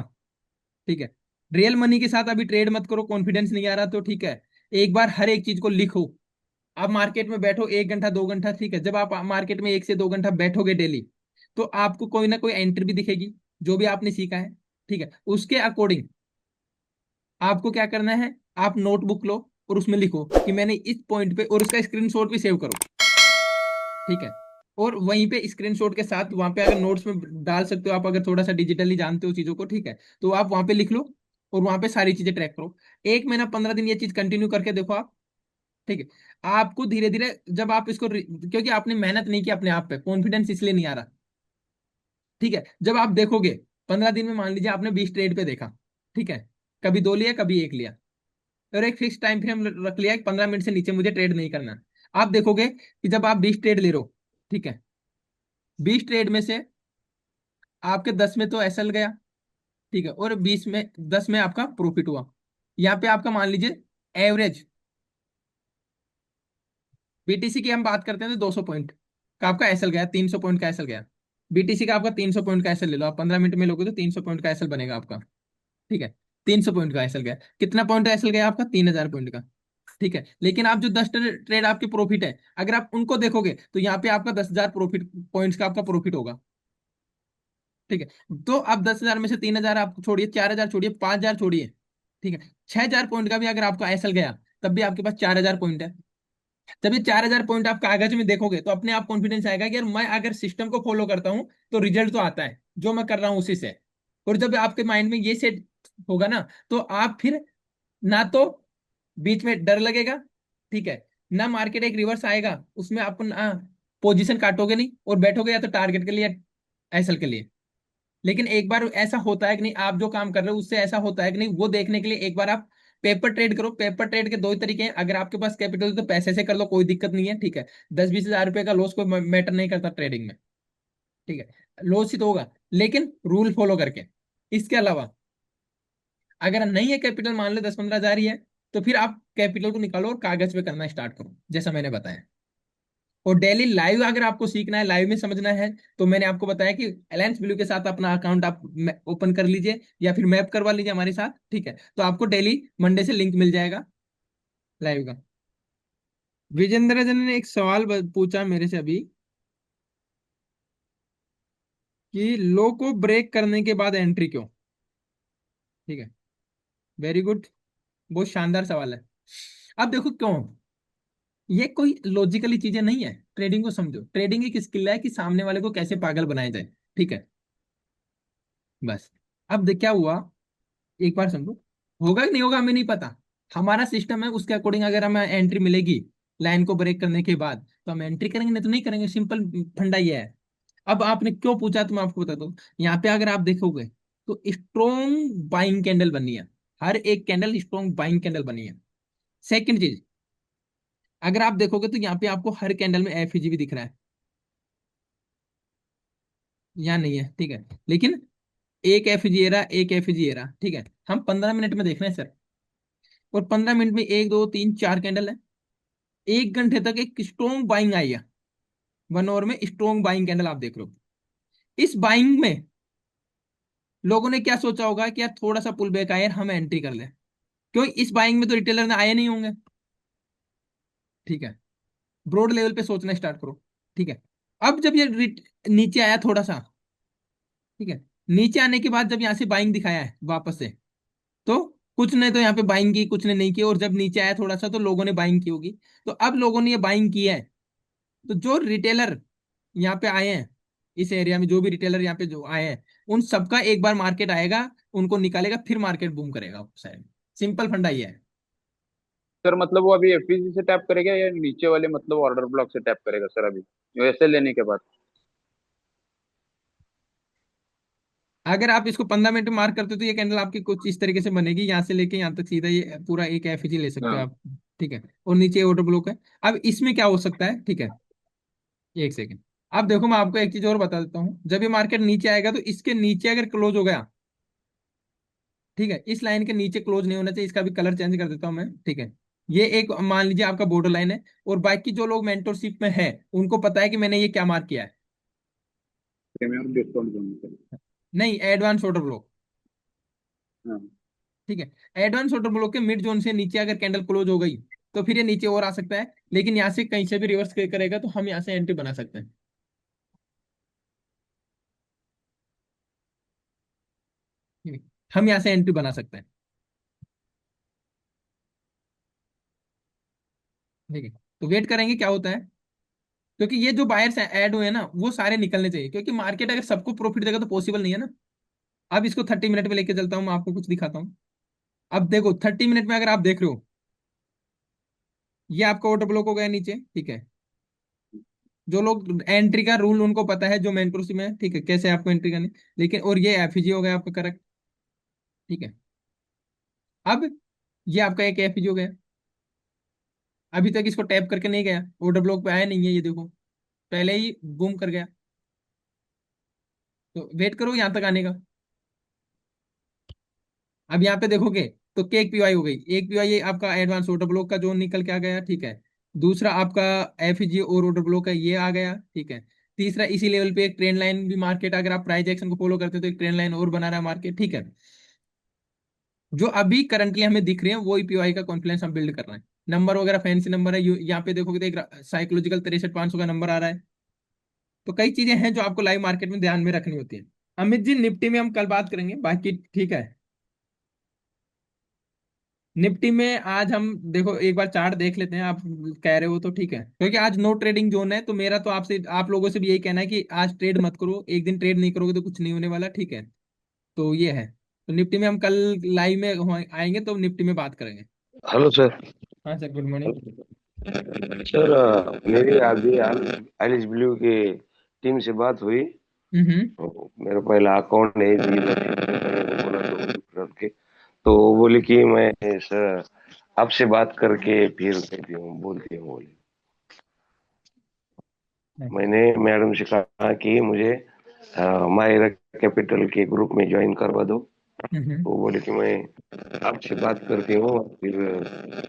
ठीक है, रियल मनी के साथ अभी ट्रेड मत करो, कॉन्फिडेंस नहीं आ रहा तो, ठीक है, एक बार हर एक चीज को लिखो। आप मार्केट में बैठो 1 घंटा 2 घंटा, ठीक है, जब आप मार्केट में 1 से 2 घंटा बैठोगे डेली, तो आपको कोई ना कोई एंट्री भी दिखेगी, जो भी आपने सीखा है। ठीक है, उसके अकॉर्डिंग आपको क्या करना है, आप नोटबुक लो और उसमें लिखो कि मैंने इस पॉइंट पे, और उसका स्क्रीनशॉट भी सेव करो। ठीक है, और वहीं पे स्क्रीनशॉट के साथ वहां पे अगर नोट्स में डाल सकते हो आप, अगर थोड़ा सा डिजिटली जानते हो चीजों को, ठीक है, तो आप वहां पे लिख लो और वहां पे सारी चीजें ट्रैक करो। 1 महीना 15 दिन ये चीज कंटिन्यू करके देखो आप। ठीक है, आपको धीरे धीरे, जब आप इसको क्योंकि आपने मेहनत नहीं की अपने आप पे, कॉन्फिडेंस इसलिए नहीं आ रहा। ठीक है, जब आप देखोगे 15 दिन में, मान लीजिए आपने 20 ट्रेड पे देखा, ठीक है, कभी दो लिया कभी एक लिया, और एक फिक्स टाइम फ्रेम रख लिया कि 15 मिनट से नीचे मुझे ट्रेड नहीं करना। आप देखोगे कि जब आप 20 ट्रेड ले रहे हो, ठीक है, 20 ट्रेड में से आपके 10 में तो एसएल गया, ठीक है, और 10 में आपका प्रॉफिट हुआ। यहाँ पे आपका मान लीजिए एवरेज, बीटीसी की हम बात करते हैं तो 200 पॉइंट का आपका एसएल गया, 300 पॉइंट का एसएल गया। बीटीसी का आपका 300 पॉइंट का एसएल ले लो आप, 15 मिनट में लोगे तो 300 पॉइंट का एसएल बनेगा आपका। ठीक है, 300 पॉइंट का एसएल गया, कितना पॉइंट का एसएल गया आपका? 3,000 पॉइंट का। ठीक है, लेकिन आप जो 10 ट्रेड आपके प्रॉफिट है, अगर आप उनको देखोगे तो यहाँ पे आपका 10,000 प्रॉफिट पॉइंट्स का आपका प्रॉफिट होगा। ठीक है, तो आप 10,000 में से 3,000 आप छोड़िए, 4,000 छोड़िए, 5,000 छोड़िए, ठीक है, 6,000 पॉइंट का भी अगर आपका एसएल गया, तब भी आपके पास 4,000 पॉइंट है। जब ये 4,000 पॉइंट आप कागज में देखोगे तो अपने आप कॉन्फिडेंस आएगा कि यार मैं अगर सिस्टम को फॉलो करता हूँ तो रिजल्ट तो आता है, जो मैं कर रहा हूँ उसी से। और जब आपके माइंड में ये सेट होगा ना, तो आप फिर ना तो बीच में डर लगेगा, ठीक है, ना मार्केट एक रिवर्स आएगा उसमें आप पोजीशन काटोगे नहीं और बैठोगे या तो टारगेट के लिए या एसएल के लिए। लेकिन एक बार ऐसा होता है कि नहीं, आप जो काम कर रहे हो उससे ऐसा होता है कि नहीं, वो देखने के लिए एक बार आप पेपर ट्रेड करो। पेपर ट्रेड के दो ही तरीके हैं, अगर आपके पास कैपिटल है तो पैसे से कर लो, कोई दिक्कत नहीं है। ठीक है, 10-20 हजार रुपए का लॉस कोई मैटर नहीं करता ट्रेडिंग में। ठीक है, लॉस ही तो होगा, लेकिन रूल फॉलो करके। इसके अलावा अगर नहीं है कैपिटल, मान लो 10-15 हजार ही है, तो फिर आप कैपिटल को निकालो और कागज पे करना स्टार्ट करो, जैसा मैंने बताया। और डेली लाइव अगर आपको सीखना है, लाइव में समझना है, तो मैंने आपको बताया कि अलायंस ब्लू के साथ अपना अकाउंट आप ओपन कर लीजिए या फिर मैप करवा लीजिए हमारे साथ। ठीक है, तो आपको डेली मंडे से लिंक मिल जाएगा लाइव का। विजेंद्र जन ने एक सवाल पूछा मेरे से अभी, कि लो को ब्रेक करने के बाद एंट्री क्यों? ठीक है, वेरी गुड, बहुत शानदार सवाल है। अब देखो क्यों, ये कोई लॉजिकली चीजें नहीं है। ट्रेडिंग को समझो, ट्रेडिंग एक स्किल है कि सामने वाले को कैसे पागल बनाया जाए। ठीक है, बस। अब देख क्या हुआ, एक बार समझो, होगा कि नहीं होगा हमें नहीं पता। हमारा सिस्टम है, उसके अकॉर्डिंग अगर हमें एंट्री मिलेगी लाइन को ब्रेक करने के बाद तो हम एंट्री करेंगे, नहीं तो नहीं करेंगे। सिंपल फंडा ये है। अब आपने क्यों पूछा तो मैं आपको बता दूं। यहाँ पे अगर आप देखोगे तो स्ट्रॉन्ग बाइंग कैंडल बनी है, हर एक कैंडल स्ट्रॉन्ग बाइंग कैंडल बनी है। सेकंड चीज, अगर आप देखोगे तो यहाँ पे आपको हर कैंडल में एफईजी भी दिख रहा है, या नहीं है, ठीक है। लेकिन एक एफईजी ए रहा, एक एफईजी ए रहा, ठीक है। हम 15 मिनट में देख रहे हैं सर, और 15 मिनट में एक दो तीन चार कैंडल है। 1 घंटे तक एक स्ट्रॉन्ग बाइंग आई है, 1 आवर में स्ट्रॉन्ग बाइंग कैंडल आप देख रहे हो। इस बाइंग में लोगों ने क्या सोचा होगा कि यार थोड़ा सा पुल बैक आए, हम एंट्री कर लें। क्यों, इस बाइंग में तो रिटेलर ने आए नहीं होंगे, ठीक है। ब्रॉड लेवल पे सोचना स्टार्ट करो, ठीक है। अब जब ये नीचे आया थोड़ा सा, ठीक है, नीचे आने के बाद जब यहाँ से बाइंग दिखाया है वापस से, तो कुछ ने तो यहाँ पे बाइंग की, कुछ ने नहीं की, और जब नीचे आया थोड़ा सा तो लोगों ने बाइंग की होगी। तो अब लोगों ने ये बाइंग की है, तो जो रिटेलर यहाँ पे आए हैं, इस एरिया में जो भी रिटेलर यहाँ पे जो आए हैं, उन सबका एक बार मार्केट आएगा, उनको निकालेगा, फिर मार्केट बूम करेगा शायद। सिंपल फंडा ये है।
सर मतलब वो अभी एफपीसी से टैप करेगा या नीचे वाले मतलब ऑर्डर ब्लॉक से टैप करेगा सर अभी वैसे लेने के बाद?
अगर आप इसको 15 मिनट में मार्क करते हो तो ये कैंडल आपकी कुछ इस तरीके से बनेगी, यहाँ से लेके यहाँ तक सीधा ये पूरा एक एफईजी ले सकते हो
हाँ।
आप, ठीक है। और नीचे ऑर्डर ब्लॉक है। अब इसमें क्या हो सकता है, ठीक है, एक सेकेंड। अब देखो मैं आपको एक चीज और बता देता हूँ, जब ये मार्केट नीचे आएगा तो इसके नीचे अगर क्लोज हो गया, ठीक है, इस लाइन के नीचे क्लोज नहीं होना चाहिए, इसका भी कलर चेंज कर देता हूँ मैं, ठीक है। ये एक मान लीजिए आपका बॉर्डर लाइन है, और बाकी जो लोग मेंटरशिप में है उनको पता है कि मैंने ये क्या मार्क किया है।
Premium discount zone sir.
नहीं, एडवांस ऑर्डर ब्लॉक,
हाँ।
ठीक है। एडवांस ऑर्डर ब्लॉक के मिड जोन से नीचे अगर कैंडल क्लोज हो गई तो फिर ये नीचे और आ सकता है, लेकिन यहाँ से कहीं से भी रिवर्स करेगा तो हम यहाँ से एंट्री बना सकते हैं, ठीक है? हम यहाँ से एंट्री बना सकते हैं, ठीक है। तो वेट करेंगे क्या होता है, क्योंकि ये जो बायर्स ऐड हुए हैं ना वो सारे निकलने चाहिए, क्योंकि मार्केट अगर सबको प्रॉफिट देगा तो पॉसिबल नहीं है ना। अब इसको 30 मिनट में लेके चलता हूँ, मैं आपको कुछ दिखाता हूँ। अब देखो 30 मिनट में अगर आप देख रहे हो, ये आपका ऑर्डर ब्लॉक हो गया नीचे, ठीक है। जो लोग एंट्री का रूल उनको पता है, जो मेंटरशिप में है, ठीक है, कैसे आपको एंट्री करनी। लेकिन और ये एफईजी हो गया आपका, करेक्ट, ठीक है। अब ये आपका एक एफईजी हो गया, अभी तक इसको टैप करके नहीं गया, ऑर्डर ब्लॉक पे आया नहीं है, ये देखो पहले ही बूम कर गया। तो वेट करो यहाँ तक आने का। अब यहाँ पे देखोगे तो केक पीवाई हो गई, एक पीवाई ये आपका एडवांस ऑर्डर ब्लॉक का जोन निकल के आ गया, ठीक है। दूसरा आपका एफजी और ऑर्डर ब्लॉक है, ये आ गया, ठीक है। तीसरा इसी लेवल पे एक ट्रेंड लाइन भी मार्केट, अगर आप प्राइस एक्शन को फॉलो करते हो तो एक ट्रेंड लाइन और बना रहा है मार्केट, ठीक है। जो अभी करंटली हमें दिख रहे हैं वो पीवाई का कॉन्फिडेंस हम बिल्ड कर रहे हैं। नंबर वगैरह फैंसी नंबर है, यहाँ पे देखोगे तो एक साइकोलॉजिकल 63,500 का नंबर आ रहा है। तो कई चीजें हैं जो आपको लाइव मार्केट में ध्यान में रखनी होती है। अमित जी, निफ्टी में हम कल बात करेंगे बाकी, ठीक है। निफ्टी में आज हम देखो एक बार चार्ट देख लेते हैं, आप कह रहे हो तो ठीक है, क्योंकि आज नो ट्रेडिंग जोन है, तो मेरा तो आपसे आप लोगों से भी यही कहना है कि आज ट्रेड मत करो, एक दिन ट्रेड नहीं करोगे तो कुछ नहीं होने वाला, ठीक है। तो ये है, तो निफ्टी में हम कल लाइव में आएंगे तो निफ्टी में बात करेंगे।
Hello sir.
हाँ सर, गुड मॉर्निंग।
सर मेरी अभी एलिस ब्लू की टीम से बात हुई।
हम्म।
तो मेरा पहला अकाउंट है जी, मैंने बोला तो रख के तो वो बोली कि मैं सर आपसे बात करके फिर कहती हूँ बोलती हूँ बोली। मैंने मैडम से कहा कि मुझे मायरा कैपिटल के ग्रुप में ज्वाइन करवा दो।
हम्म।
तो बोले कि मैं आपसे बात करती हूँ और फिर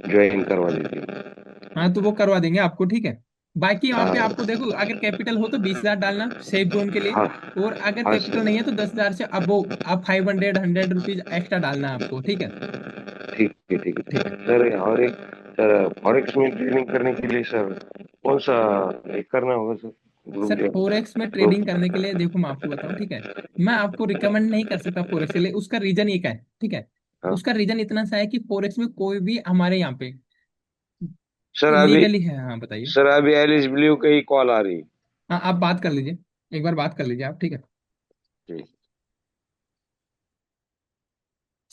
ज्वाइन करवा देती हूँ।
हाँ तो वो करवा देंगे आपको, ठीक है। बाकी वहां पे
हाँ।
आपको देखो, अगर कैपिटल हो तो 20,000 डालना सेफ जोन के लिए,
हाँ।
और अगर
हाँ
कैपिटल नहीं
सर।
है तो 10,000 से अब आप 500 100 रुपीज एक्स्ट्रा डालना है आपको, ठीक है।
ठीक है ठीक है
ठीक है
सर। और एक सर फॉरेक्स में ट्रेडिंग करने के लिए सर कौन सा एक करना होगा सर ग्रुप
सर,
जो
फोरेक्स में
तो
ट्रेडिंग करने के लिए देखो मैं आपको बताऊं, ठीक है। मैं आपको रिकमेंड नहीं कर सकता फोरेक्स के लिए, उसका रीजन एक है, ठीक है।
हाँ
उसका रीजन इतना सा है कि फोरेक्स में कोई भी हमारे यहाँ पे
सर अभी
इलीगली है। हाँ बताइए।
सर अभी एलिस ब्लू की ही कॉल आ रही।
हाँ आप बात कर लीजिए, एक बार बात कर लीजिए आप, ठीक है।
ठीक।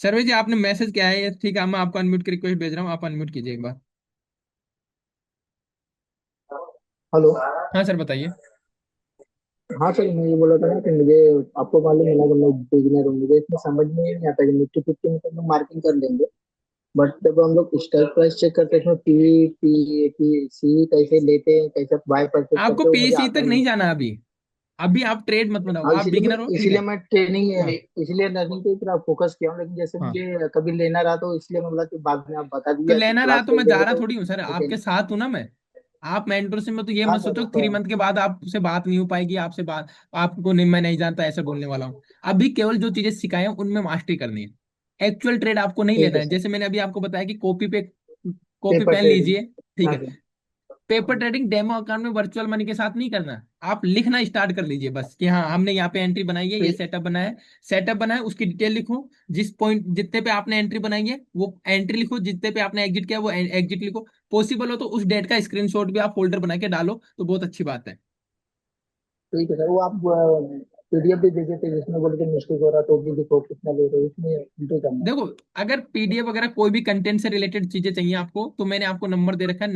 सर्वे जी आपने मैसेज किया है, ठीक है, मैं आपको अनम्यूट की रिक्वेस्ट भेज रहा हूँ, आप अनम्यूट कीजिए एक बार।
हेलो।
हाँ सर बताइए।
हाँ सर, मैं ये बोला था ना कि मुझे, आपको मालूम है ना कि मैं बिगिनर हूँ, मुझे इसमें समझ में ही नहीं आता कि निफ्टी फिफ्टी में तो हम लोग मार्किंग कर लेंगे, बट जब हम लोग स्ट्राइक प्राइस चेक करते हैं इसमें पी पी पी सी कैसे लेते हैं, कैसे बाय परचेज
आपको
करते हैं, वो मुझे
पीएससी
आता
तक
ही
नहीं
नहीं।
जाना अभी। अभी आप ट्रेड मत बनाओ,
हाँ,
आप बिगिनर हो, ठीक है।
इसीलिए मैं ट्रेनिंग,
हाँ
इसीलिए लर्निंग पे इतना फोकस किया हूँ, लेकिन जैसे
हाँ।
मुझे कभी लेना रहा तो इसलिए मैं बोला कि बाद में आप बता
तो
दिया कि
लेना रहा
क्लास
तो
ले
मैं जा
लेंगे
रहा
तो
थोड़ी हूँ सर,
ओके।
आपके साथ हूँ ना मैं। आप मेंटरशिप में तो ये
हाँ
मत
सर,
सोचो
वो तो
3 मंथ के बाद आपसे बात नहीं हो पाएगी, आपसे बात, आपको नहीं, मैं नहीं जानता ऐसे बोलने वाला हूँ। अभी केवल जो चीजें सिखाए हैं उनमें मास्टरी करनी है, एक्चुअल ट्रेड आपको नहीं
ठीक
लेना
है
है।
सर।
जैसे मैंने अभी आपको बताया कि कॉपी पे कॉपी
पेपर
पेन
ट्रेडिंग।
लीजिए, ठीक
हाँ
है।
Sir.
Paper trading demo account में वर्चुअल मनी के साथ नहीं करना। आप लिखना स्टार्ट कर लीजिए बस कि हाँ हमने यहाँ पे एंट्री बनाई है, ये
ठीक।
सेटअप बनाया है। सेटअप बनाया है, उसकी डिटेल लिखो। जिस पॉइंट जितने पे आपने एंट्री बनाई है वो एंट्री लिखो, जितने पे आपने एग्जिट किया वो एग्जिट लिखो। पॉसिबल हो तो उस डेट का स्क्रीनशॉट भी आप फोल्डर बना के डालो तो बहुत अच्छी बात है।
ठीक है सर, वो आप पीडीएफ भी दे देते जिसमें बोले कि मिस्टेक हो रहा तो भी देखो कितना ले रहे हो, इसमें एंट्री करना है।
देखो, अगर पीडीएफ वगैरह कोई भी कंटेंट से रिलेटेड चीजें चाहिए आपको तो मैंने आपको नंबर दे रखा है,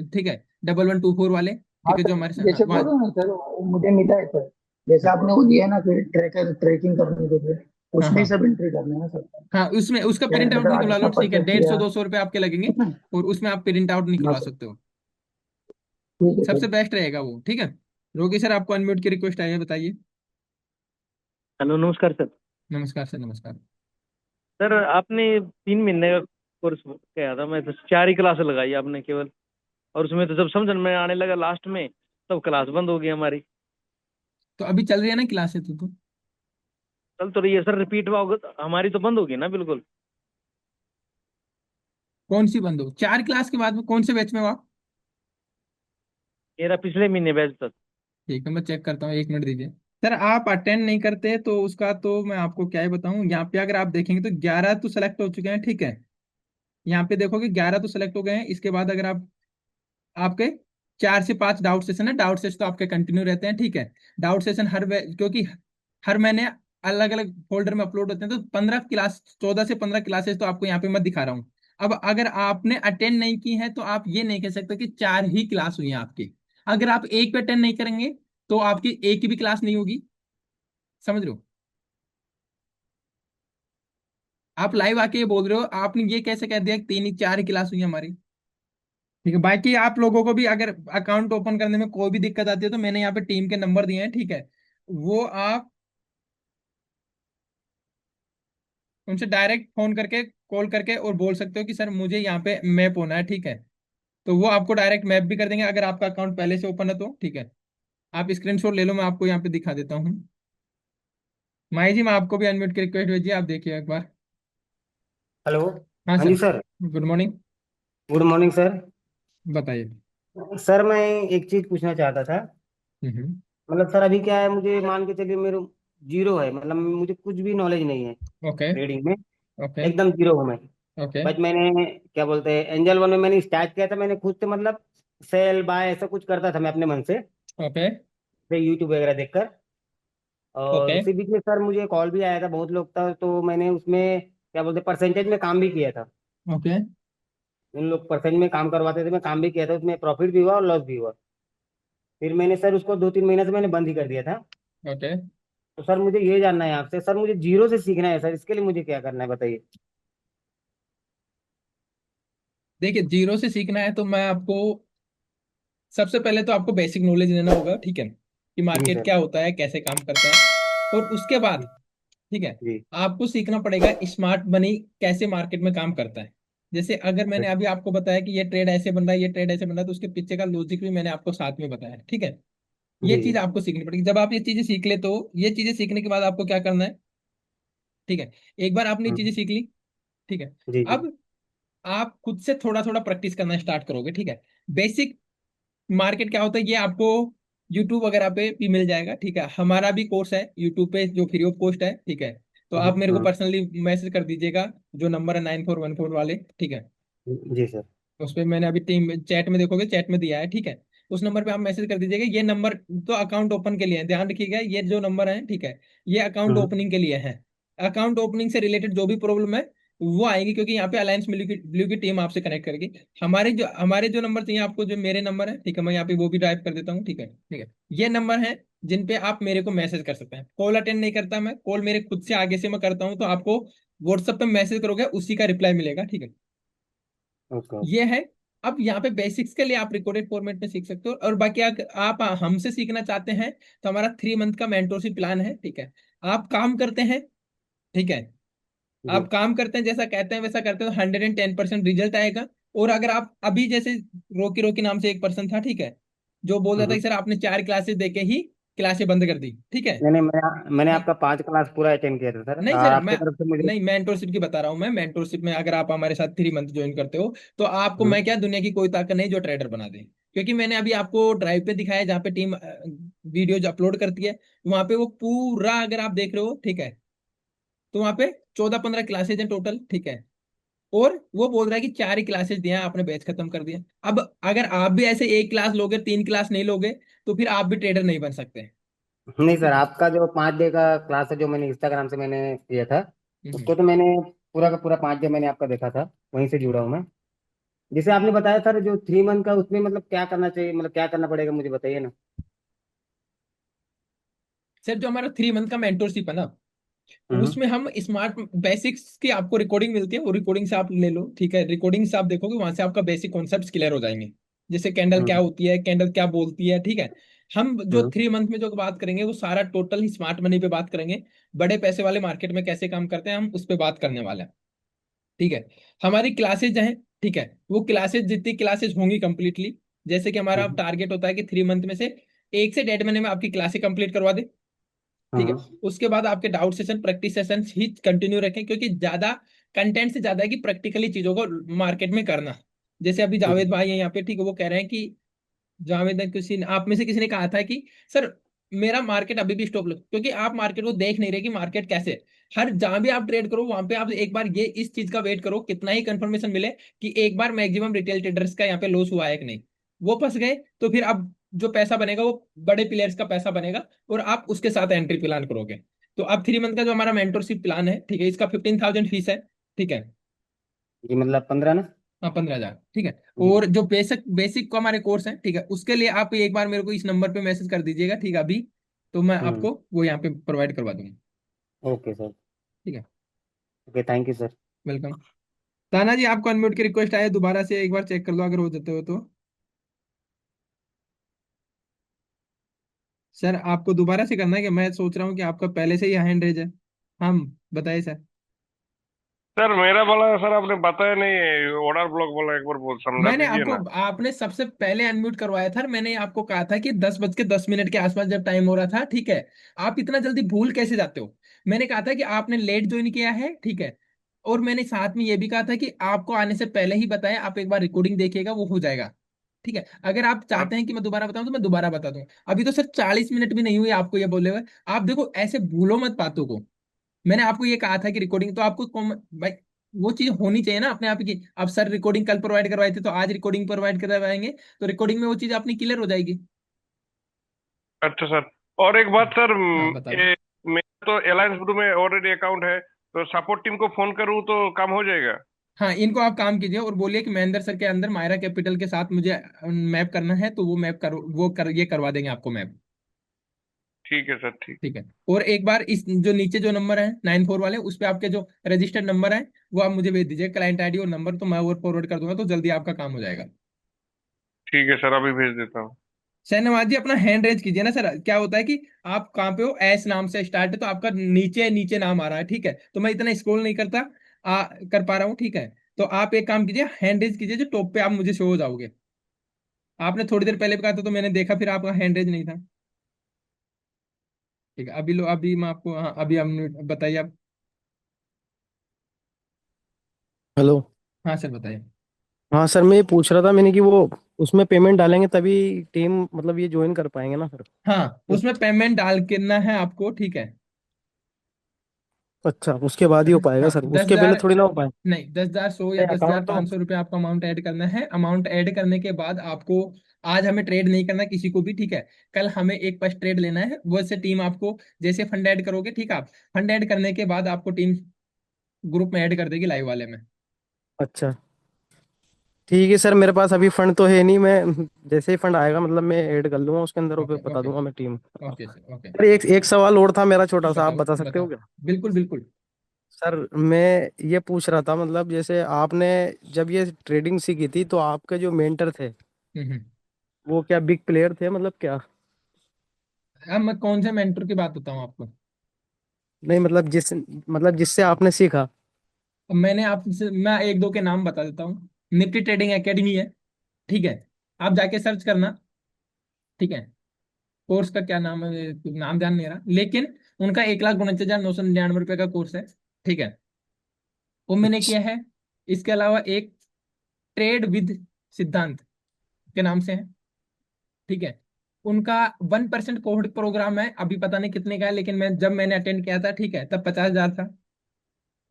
ठीक है, 1124 वाले,
हाँ
ठीक है, जो
सर,
हमारे साथ, हाँ
जैसे
वहाँ।
बोल रहे हैं सर, वो मुझे मिला है सर। जैसे आपने वो दिया है ना फिर ट्रैकर ट्रैकिंग करने के लिए,
हाँ
उसमें ही
हाँ
सब एंट्री करना है ना सर।
हाँ, उसमें उसका प्रिंट आउट
मतलब आज
निकलवा लो,
इतना
ठीक है,
परचेस किया।
150 200 रुपये आपके लगेंगे। और उसमें आप प्रिंट आउट
हाँ
निकलवा
सर।
सकते हो।
ठीक है
सबसे
सर।
बेस्ट रहेगा वो, ठीक है। रोगी सर आपको अनम्यूट की रिक्वेस्ट आई है, बताइए।
हेलो, नमस्कार सर।
नमस्कार सर, नमस्कार।
सर आपने 3 महीने का कोर्स किया था, मैं तो 4 ही क्लास लगाई आपने केवल। और उसमें तो जब समझ में आने लगा लास्ट में, तब क्लास बंद हो गई हमारी।
तो अभी चल रही है ना क्लासेस तो।
चल तो रही है सर, रिपीट में होगा हमारी तो बंद होगी ना बिल्कुल।
कौन सी बंद हो? 4 क्लास के बाद में कौन से बैच में हो आप?
मेरा पिछले महीने बैच तक।
ठीक है, मैं चेक करता हूँ, 1 मिनट दीजिए। सर आप अटेंड नहीं करते तो उसका तो मैं आपको क्या ही बताऊं। यहाँ पे अगर आप देखेंगे तो 11 तो सेलेक्ट हो चुके हैं, ठीक है। यहाँ पे देखोगे 11 तो सेलेक्ट हो गए हैं। इसके बाद अगर आप, आपके 4 से 5 डाउट सेशन है। डाउट सेशन तो आपके कंटिन्यू रहते हैं, ठीक है। डाउट सेशन क्योंकि हर महीने अलग अलग फोल्डर में अपलोड होते हैं, तो 15 क्लास, 14 से 15 क्लासेस तो आपको यहाँ पे मैं दिखा रहा हूँ। अब अगर आपने अटेंड नहीं की है तो आप ये नहीं कह सकते कि 4 ही क्लास हुई है आपकी। अगर आप एक पे अटेंड नहीं करेंगे तो आपकी एक की भी क्लास नहीं होगी। समझ रहे हो? आप लाइव आके ये बोल रहे हो, आपने ये कैसे कह दिया कि 3 ही 4 ही क्लास हुई है हमारी? ठीक है, बाकी आप लोगों को भी अगर अकाउंट ओपन करने में कोई भी दिक्कत आती है तो मैंने यहाँ पे टीम के नंबर दिए हैं, ठीक है। वो आप उनसे डायरेक्ट फोन करके, कॉल करके और बोल सकते हो कि सर मुझे यहाँ पे मैप होना है, ठीक है। तो वो आपको डायरेक्ट मैप भी कर देंगे अगर आपका अकाउंट पहले से ओपन है तो, ठीक है। आप स्क्रीनशॉट ले लो, मैं आपको यहाँ पे दिखा देता हूँ। माही जी, मैं आपको भी अनम्यूट की रिक्वेस्ट भेजिए, आप देखिए एक बार।
हेलो।
हाँ
हाँ
सर।
जी sir.
Good morning.
Good morning sir.
बताइए।
सर मैं एक चीज पूछना चाहता था।
हम्म।
मतलब सर अभी क्या है, मुझे मान के चलिए मेरे जीरो है, मतलब मुझे कुछ भी नॉलेज नहीं है
ओके।
ट्रेडिंग में।
ओके।
एकदम जीरो हूँ मैं।
ओके।
बट मैंने, क्या बोलते हैं, एंजल वन में मैंने स्टार्ट किया था, मैंने खुद से मतलब सेल बाय ऐसा कुछ करता था मैं अपने मन से,
ओके।
यूट्यूब वगैरह देखकर। और
ओके।
उसी बीच में सर मुझे कॉल भी आया था, बहुत लोग था, तो मैंने उसमें क्या बोलते हैं परसेंटेज में काम भी किया था।
ओके।
उन लोग परसेंट में काम करवाते थे, मैं काम भी किया था, उसमें प्रॉफिट भी हुआ और लॉस भी हुआ। फिर मैंने सर उसको 2-3 महीने से मैंने बंद ही कर दिया था।
ओके।
तो सर मुझे ये जानना है आपसे, सर मुझे जीरो से सीखना है सर, इसके लिए मुझे क्या करना है बताइए।
देखिए, जीरो से सीखना है तो मैं आपको, सबसे पहले तो आपको बेसिक नॉलेज लेना होगा, ठीक है, कि
जी
मार्केट
सर।
क्या होता है, कैसे काम करता है। और उसके बाद, ठीक है,
जी।
आपको सीखना पड़ेगा स्मार्ट मनी कैसे मार्केट में काम करता है। जैसे अगर मैंने अभी आपको बताया कि ये ट्रेड ऐसे बन रहा है, ये ट्रेड ऐसे बन रहा है, तो उसके पीछे का लॉजिक भी मैंने आपको साथ में बताया, ठीक है। ये
जी।
चीज
जी।
आपको सीखनी पड़ेगी। जब आप ये चीजें सीख ले तो ये चीजें सीखने के बाद आपको क्या करना है, ठीक है। एक बार आपने ये
हम्म,
चीजें सीख ली, ठीक है।
जी। जी।
अब आप खुद से थोड़ा थोड़ा प्रैक्टिस करना स्टार्ट करोगे, ठीक है। बेसिक मार्केट क्या होता है ये आपको यूट्यूब वगैरह पे भी मिल जाएगा, ठीक है। हमारा भी कोर्स है यूट्यूब पे जो फ्री ऑफ कॉस्ट है, ठीक है। तो आप मेरे को
हाँ।
पर्सनली मैसेज कर दीजिएगा, जो नंबर है 9414 वाले, ठीक है।
जी सर।
उस पर मैंने अभी टीम चैट में देखोगे, चैट में दिया है, ठीक है। उस नंबर पे आप मैसेज कर दीजिएगा। ये नंबर तो अकाउंट ओपन के लिए है, ध्यान रखिएगा, ये जो नंबर है, ठीक है, ये अकाउंट
हम्म,
ओपनिंग के लिए है। अकाउंट ओपनिंग से रिलेटेड जो भी प्रॉब्लम है वो आएगी, क्योंकि यहाँ पे अलायंस ब्लू की टीम आपसे कनेक्ट करेगी। हमारे जो नंबर चाहिए आपको, जो मेरे नंबर है, ठीक है, मैं यहाँ पे वो भी टाइप कर देता हूँ, ठीक है, ठीक है। ये नंबर है जिन पे आप मेरे को मैसेज कर सकते हैं। कॉल अटेंड नहीं करता मैं, कॉल मेरे खुद से आगे से मैं करता हूँ, तो आपको व्हाट्सएप पे मैसेज करोगे उसी का रिप्लाई मिलेगा, ठीक है।
ओके।
ये है। अब यहाँ पे बेसिक्स के लिए आप रिकॉर्डेड फॉर्मेट में सीख सकते हो, और बाकी आप हमसे सीखना चाहते हैं तो हमारा 3 मंथ का मेंटोरशिप प्लान है, ठीक है। आप काम करते हैं, ठीक है,
जी।
आप काम करते हैं जैसा कहते हैं वैसा करते हैं तो 110% रिजल्ट आएगा। और अगर आप अभी जैसे रोकी रोकी नाम से एक पर्सन था, ठीक है, जो बोल रहा था
हम्म।
कि सर आपने 4 क्लासेस देके ही क्लासेस बंद कर दी, ठीक है।
मैंने मैंने
हाँ,
आपका 5 क्लास पूरा अटेंड किया था सर,
नहीं
और
सर,
आपकी
मैं
तरफ से मुझे।
नहीं मेंटोरशिप की बता रहा हूँ। मैं मेंटोरशिप में अगर आप हमारे साथ 3 मंथ ज्वाइन करते हो तो आपको
हम्म।
मैं क्या, दुनिया की कोई ताकत नहीं जो ट्रेडर बना दे। क्योंकि मैंने अभी आपको ड्राइव पे दिखाया जहाँ पे टीम वीडियोज अपलोड करती है, वहां पे वो पूरा अगर आप देख रहे हो, ठीक है, तो वहां पे 14-15 क्लासेज हैं टोटल, ठीक है। और वो बोल रहा है कि 4 ही क्लासेस दिया आपने, बैच खत्म कर दिया। अब अगर आप भी ऐसे एक क्लास लोगे, 3 क्लास नहीं लोगे, तो फिर आप भी ट्रेडर नहीं बन सकते।
नहीं सर,
ठीक है।
आपका जो 5 डे का क्लास है जो मैंने इंस्टाग्राम से मैंने किया था,
हम्म।
उसको तो मैंने पूरा का पूरा 5 डे मैंने आपका देखा था, वहीं से जुड़ा हूँ मैं। जैसे आपने बताया सर जो 3 मंथ का, उसमें मतलब क्या करना चाहिए, मतलब क्या करना पड़ेगा मुझे बताइए ना।
सर जो हमारा 3 मंथ का मेंटोरशिप है ना,
हम्म।
उसमें हम स्मार्ट बेसिक्स की आपको रिकॉर्डिंग मिलती है, वो रिकॉर्डिंग से आप ले लो, ठीक है। रिकॉर्डिंग से आप देखोगे, वहां से आपका बेसिक कॉन्सेप्ट क्लियर हो जाएंगे। जैसे कैंडल क्या
हम्म।
होती है, कैंडल क्या बोलती है, ठीक है। हम जो
हम्म।
3 मंथ में जो बात करेंगे वो सारा टोटल ही स्मार्ट मनी पे बात करेंगे। बड़े पैसे वाले मार्केट में कैसे काम करते हैं हम उस पर बात करने वाले हैं, ठीक है। हमारी क्लासेज हैं, ठीक है, वो क्लासेज जितनी क्लासेज होंगी कंप्लीटली, जैसे कि हमारा
हम्म।
टारगेट होता है कि 3 मंथ में से 1 से 1.5 महीने में आपकी क्लासेज कंप्लीट करवा दे, ठीक है।
हम्म।
उसके बाद आपके डाउट सेशन, प्रैक्टिस सेशन ही कंटिन्यू रखें, क्योंकि ज्यादा कंटेंट से ज्यादा है कि प्रैक्टिकली चीजों को मार्केट में करना। जैसे अभी जावेद
हम्म।
भाई हैं यहाँ पे, ठीक है, वो कह रहे हैं कि जावेद ने, किसी ने आप में से किसी ने कहा था कि सर मेरा मार्केट अभी भी स्टॉप लो, क्योंकि आप मार्केट को देख नहीं रहे कि मार्केट कैसे है। हर जहां भी आप ट्रेड करो वहां पे आप एक बार ये इस चीज का वेट करो, कितना ही कंफर्मेशन मिले कि एक बार मैक्सिमम रिटेल ट्रेडर्स का यहाँ पे लॉस हुआ है कि नहीं। वो फंस गए तो फिर अब जो पैसा बनेगा वो बड़े प्लेयर्स का पैसा बनेगा, और आप उसके साथ एंट्री प्लान करोगे। तो अब 3 मंथ का जो हमारा मेंटोरशिप प्लान है, ठीक है, इसका 15,000 फीस है, ठीक है।
जी, मतलब 15 ना।
हाँ, 15,000, ठीक है।
जी।
और जो बेसिक बेसिक को हमारे कोर्स है, ठीक है, उसके लिए आप एक बार मेरे को इस नंबर पे मैसेज कर दीजिएगा, ठीक है, अभी। तो मैं
हम्म।
आपको वो यहाँ पे प्रोवाइड करवा दूंगा,
ओके सर।
ठीक है।
Okay, thank you sir.
Welcome. ताना जी, आपको अनम्यूट की रिक्वेस्ट आया, दोबारा से एक बार चेक कर लो अगर हो जाते हो तो। सर आपको दोबारा से करना है कि मैं सोच रहा हूँ कि आपका पहले से ही हैंड रेज है। हम बताइए सर।
सर मेरा बोला सर, आपने बताया नहीं, ऑर्डर ब्लॉक बोला, एक बार बोल समझा
मैंने
दीजिए
आपको,
ना।
आपने सबसे पहले अनम्यूट करवाया था, मैंने आपको कहा था कि 10:10 के आसपास जब टाइम हो रहा था, ठीक है। आप इतना जल्दी भूल कैसे जाते हो? मैंने कहा था कि आपने लेट ज्वाइन किया है, ठीक है। और मैंने साथ में ये भी कहा था कि आपको आने से पहले ही बताया, आप एक बार रिकॉर्डिंग देखिएगा, वो हो जाएगा, ठीक है। अगर आप
आप
चाहते हैं कि मैं दोबारा बताऊं तो मैं दोबारा बता दूं। अभी तो सर 40 मिनट भी नहीं हुए आपको ये बोले हुए। आप देखो, ऐसे भूलो मत बातों को। मैंने आपको ये कहा था कि रिकॉर्डिंग तो आपको भाई वो चीज होनी चाहिए ना अपने आप की। अब सर रिकॉर्डिंग कल प्रोवाइड करवाए थे तो आज रिकॉर्डिंग प्रोवाइड करवाएंगे, तो रिकॉर्डिंग में वो चीज अपनी क्लियर हो जाएगी।
अच्छा सर, और एक बात सर,
हाँ, बता दो।
ये मेरा तो अलायंस ग्रुप में ऑलरेडी अकाउंट है, तो सपोर्ट टीम को फोन करूँ तो काम हो जाएगा?
हाँ, इनको आप काम कीजिए और बोलिए कि महेंद्र सर के अंदर मायरा कैपिटल के साथ मुझे मैप करना है, तो वो मैप कर वो कर ये करवा देंगे आपको मैप,
ठीक है सर, ठीक।
ठीक है। और एक बार इस जो नीचे जो नंबर है 94 वाले, उस पे आपके जो रजिस्टर्ड नंबर है वो आप मुझे भेज दीजिए, क्लाइंट आईडी और नंबर, तो मैं वो फॉरवर्ड कर दूंगा, तो जल्दी आपका काम हो जाएगा।
ठीक है सर, अभी भेज देता हूँ।
शहनवाज जी, अपना हैंड रेज कीजिए ना सर। क्या होता है कि आप कहाँ पे हो, एस नाम से स्टार्ट है तो आपका नीचे नीचे नाम आ रहा है, ठीक है, तो मैं इतना स्क्रॉल नहीं कर पा रहा हूँ, ठीक है। तो आप एक काम कीजिए, हैंड रेज कीजिए, जो टॉप पे आप मुझे शो हो जाओगे। आपने थोड़ी देर पहले भी कहा था तो मैंने देखा, फिर आपका हैंड रेज नहीं था, ठीक है। अभी लो, अभी मैं आपको, हाँ अभी हम बताइए आप।
हेलो।
हाँ सर, बताइए।
हाँ सर, मैं ये पूछ रहा था मैंने कि वो उसमें पेमेंट डालेंगे तभी टीम मतलब ये ज्वाइन कर पाएंगे ना सर?
हाँ, उसमें पेमेंट डाल के ना है आपको, ठीक है।
अच्छा, उसके बाद ही हो पाएगा
हाँ
सर,
दस
उसके पहले
हजार
थोड़ी ना हो पाए?
नहीं, 10,000 100 या
नहीं,
दस हजार
अकाउंट तो।
पाँच सौ रुपये आपका अमाउंट ऐड करना है। अमाउंट ऐड करने के बाद आपको आज हमें ट्रेड नहीं करना किसी को भी, ठीक है। कल हमें एक फर्स्ट ट्रेड लेना है, वो से टीम आपको जैसे फंड ऐड करोगे, ठीक है, आप फंड ऐड करने के बाद आपको टीम ग्रुप में ऐड कर देगी लाइव वाले में।
अच्छा, ठीक है सर, मेरे पास अभी फंड तो है नहीं, मैं जैसे ही फंड आएगा मतलब मैं ऐड कर लूंगा उसके अंदर, और फिर
ओके
बता
ओके
दूंगा मैं team.
Okay sir okay.
Sir एक एक सवाल और था मेरा छोटा सा, आप
बताओ
बता सकते हो
बताओ।
क्या?
बिल्कुल बिल्कुल।
सर मैं ये पूछ रहा था, मतलब जैसे आपने जब ये ट्रेडिंग सीखी थी तो आपके जो मेंटर थे
हम्म।
वो क्या बिग प्लेयर थे, मतलब क्या?
अब मैं कौन से मेंटर की बात बताऊं आपको?
नहीं मतलब जिससे आपने सीखा।
अब मैंने आपसे मैं एक दो के नाम बता देता हूँ। निफ्टी ट्रेडिंग एकेडमी है, ठीक है, आप जाके सर्च करना, ठीक है। कोर्स का क्या नाम है, नाम ध्यान नहीं रहा, लेकिन उनका 1,49,999 रुपये का कोर्स है, ठीक है, वो मैंने
अच्छा।
किया है। इसके अलावा एक ट्रेड विद सिद्धांत के नाम से है, ठीक है। उनका 1% कोहर्ट प्रोग्राम है, अभी पता नहीं कितने का है, लेकिन मैंने अटेंड किया था, ठीक है, तब 50,000 था।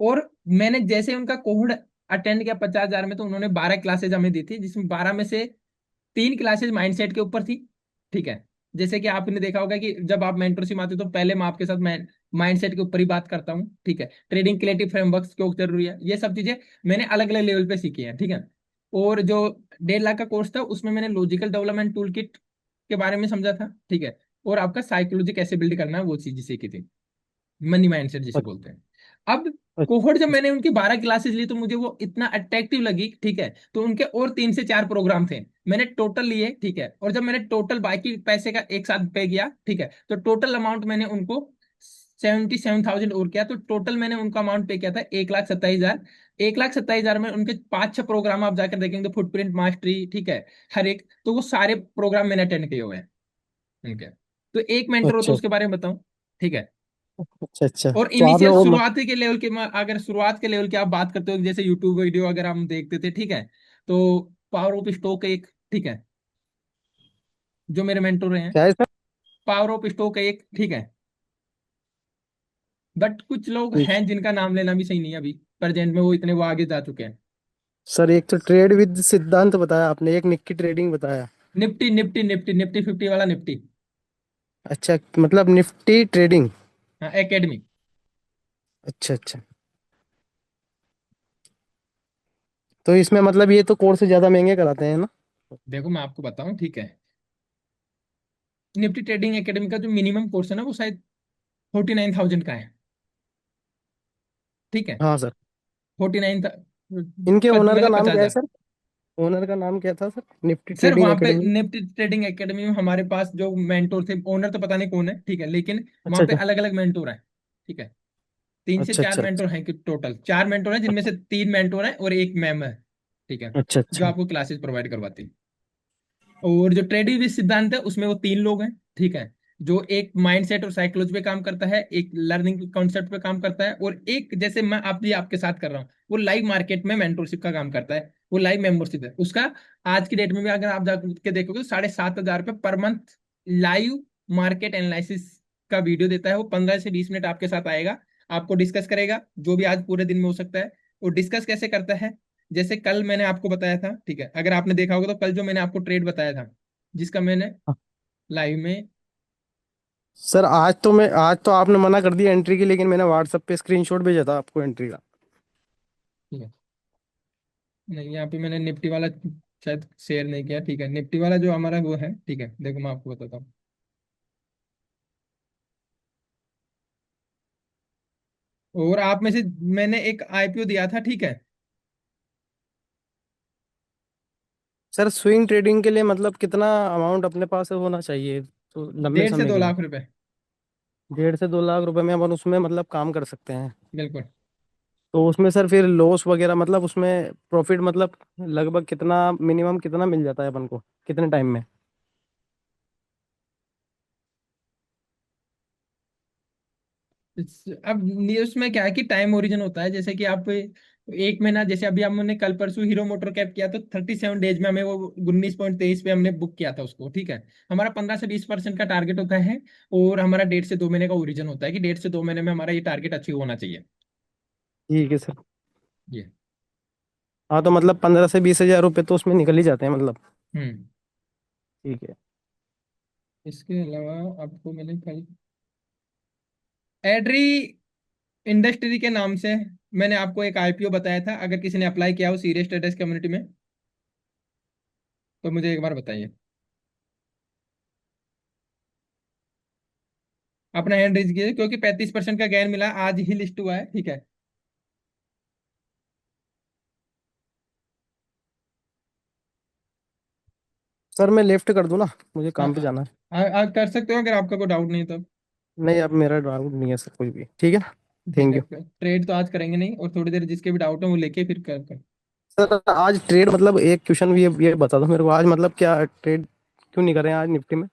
और मैंने जैसे उनका कोहर्ट अटेंड किया 50,000 में, तो उन्होंने 12 क्लासेज हमें दी थी, जिसमें 12 में से 3 क्लासेज माइंडसेट के ऊपर थी, ठीक है। जैसे कि आपने देखा होगा कि जब आप मेंटरशिप आते हो तो पहले मैं आपके साथ माइंडसेट के ऊपर ही बात करता हूँ, ठीक है। ट्रेडिंग क्रिएटिव फ्रेमवर्क्स क्यों जरूरी है, ये सब चीजें मैंने अलग अलग लेवल पे सीखी है, ठीक है। और जो 1.5 लाख का कोर्स था उसमें मैंने लॉजिकल डेवलपमेंट टूल किट के बारे में समझा था, ठीक है। और आपका साइकोलॉजी कैसे बिल्ड करना है वो चीज सीखी थी, मनी माइंडसेट जिसे बोलते हैं। अब कोहॉर्ट जब
अच्छा।
मैंने उनकी 12 क्लासेस ली तो मुझे वो इतना अट्रैक्टिव लगी, ठीक है। तो उनके और 3 से 4 प्रोग्राम थे, मैंने टोटल लिए, ठीक है। और जब मैंने टोटल बाकी पैसे का एक साथ पे किया, ठीक है, तो टोटल अमाउंट मैंने उनको 77,000 और किया, तो टोटल मैंने उनका अमाउंट पे किया था 1,27,000। 1,27,000 में उनके 5-6 प्रोग्राम आप जाकर देखेंगे, फुटप्रिंट मास्टरी, ठीक है, हर एक, तो वो सारे प्रोग्राम मैंने अटेंड किए हुए हैं उनके। तो एक मेंटर हो तो
अच्छा।
उसके बारे में बताऊं, ठीक है।
अच्छा। अच्छा,
और
तो आपने
इनिशियल
वो
शुरुआती के लेवल के अगर शुरुआत के लेवल की आप बात करते हो, जैसे यूट्यूब वीडियो अगर हम देखते थे, ठीक है, तो पावर ऑफ स्टोक एक, ठीक है, जो मेरे मेंटोर रहे हैं,
क्या है सर?
पावर ऑफ स्टोक एक, ठीक है। बट कुछ लोग
ठीक।
हैं जिनका नाम लेना भी सही नहीं है अभी प्रेजेंट में, वो इतने वो आगे जा चुके हैं।
सर एक तो ट्रेड विद सिद्धांत बताया आपने, एक निक्की ट्रेडिंग बताया।
निफ्टी निफ्टी निफ्टी निफ्टी 50 वाला निफ्टी।
अच्छा, मतलब निफ्टी ट्रेडिंग।
हाँ एकेडमी।
अच्छा अच्छा। तो इसमें मतलब ये तो कोर्स ज्यादा महंगे कराते हैं ना?
देखो मैं आपको बताऊं, ठीक है, निफ्टी ट्रेडिंग एकेडमी का जो मिनिमम कोर्स है ना वो शायद 49,000 का है, ठीक है।
हाँ सर।
49,
इनके ओनर का
मतलब
नाम
पचास
क्या है
हजार
सर? ओनर का नाम क्या था सर, निफ्टी
सर
ट्रेडिंग
वहां पे
एकेडमी?
निफ्टी ट्रेडिंग एकेडमी में हमारे पास जो मेंटोर थे, ओनर तो पता नहीं कौन है, ठीक है, लेकिन
अच्छा
वहां पे
अच्छा।
अलग अलग मेंटोर हैं, ठीक है। तीन से
अच्छा
चार
अच्छा
मेंटोर
अच्छा।
हैं कि टोटल 4 मेंटोर हैं, जिनमें से 3 मेंटोर हैं और एक मैम है, ठीक है,
अच्छा
जो
अच्छा।
आपको क्लासेस प्रोवाइड करवाती है। और जो ट्रेडिंग विद सिद्धांत है उसमें वो 3 लोग हैं, ठीक है, जो एक माइंडसेट और साइकोलॉजी पे काम करता है, एक लर्निंग कॉन्सेप्ट पे काम करता है, और एक जैसे मैं आप भी आपके साथ कर रहा हूँ, वो लाइव मार्केट में मेंटोरशिप का काम करता है, वो लाइव मेंबरशिप है उसका। आज की डेट में भी अगर आप जाके देखोगे तो 7,500 रुपये per month live market analysis का वीडियो देता है। वो 15 से 20 मिनट आपके साथ आएगा, आपको डिस्कस करेगा जो भी आज पूरे दिन में हो सकता है। वो डिस्कस कैसे करता है, जैसे कल मैंने आपको बताया था, ठीक है, अगर आपने देखा होगा तो कल जो मैंने आपको ट्रेड बताया था, जिसका मैंने लाइव में,
आज तो आपने मना कर दिया एंट्री की, लेकिन मैंने व्हाट्सएप पे स्क्रीनशॉट भेजा था आपको एंट्री का।
ठीक है, नहीं यहाँ पे मैंने निफ्टी वाला शायद शेयर नहीं किया, ठीक है, निफ्टी वाला जो हमारा वो है, ठीक है, देखो मैं आपको बताता हूँ। और आप में से मैंने एक आईपीओ दिया था, ठीक है,
सर स्विंग ट्रेडिंग के लिए मतलब कितना अमाउंट अपने पास होना चाहिए तो लंबे
डेढ़ से
समय
दो
के लिए?
लाख रुपए
1.5 से 2 लाख रुपए में अपन उसमें मतलब काम कर सकते हैं?
बिल्कुल।
तो उसमें सर फिर लॉस वगैरह मतलब उसमें प्रॉफिट मतलब लगभग कितना, मिनिमम कितना मिल जाता है अपन को, कितने टाइम में?
अब ये उसमें क्या है कि टाइम ओरिजिन होता है, जैसे कि आप तो एक महीना, जैसे अभी हमने कल परसों हीरो मोटर कैप किया तो 37 डेज में हमें वो 19.23 पे हमने बुक किया था उसको, ठीक है। हमारा 15 से 20% का टारगेट होता है, और हमारा 1.5 से 2 महीने का ओरिजिन होता है कि 1.5 से 2 महीने में हमारा ये टारगेट अचीव होना चाहिए।
ठीक है सर।
ये।
हाँ तो मतलब 15 से 20 हज़ार रुपये तो उसमें निकल ही जाते हैं मतलब।
हम्म।
ठीक है।
इसके अलावा आपको मैंने कल एड्री इंडस्ट्री के नाम से मैंने आपको एक आईपीओ बताया था, अगर किसी ने अप्लाई किया हो सीरियस स्टेटस कम्युनिटी में तो मुझे एक बार बताइए। अपना हैंड रेज कीजिए, क्योंकि 35% का गेन मिला, आज ही लिस्ट हुआ है, ठीक है।
सर मैं लेफ्ट कर दूँ ना, मुझे
हाँ,
काम पे जाना है।
आप कर सकते हो अगर आपका कोई डाउट नहीं तो।
नहीं अब मेरा डाउट नहीं है सर कोई भी, ठीक है ना।
ठीक
थैंक
है,
यू।
ट्रेड तो आज करेंगे नहीं, और थोड़ी देर जिसके भी डाउट है वो लेके फिर कर।
सर आज ट्रेड मतलब एक क्वेश्चन ये बता दो मेरे को, आज मतलब क्या ट्रेड क्यों नहीं कर रहे हैं आज निफ्टी में?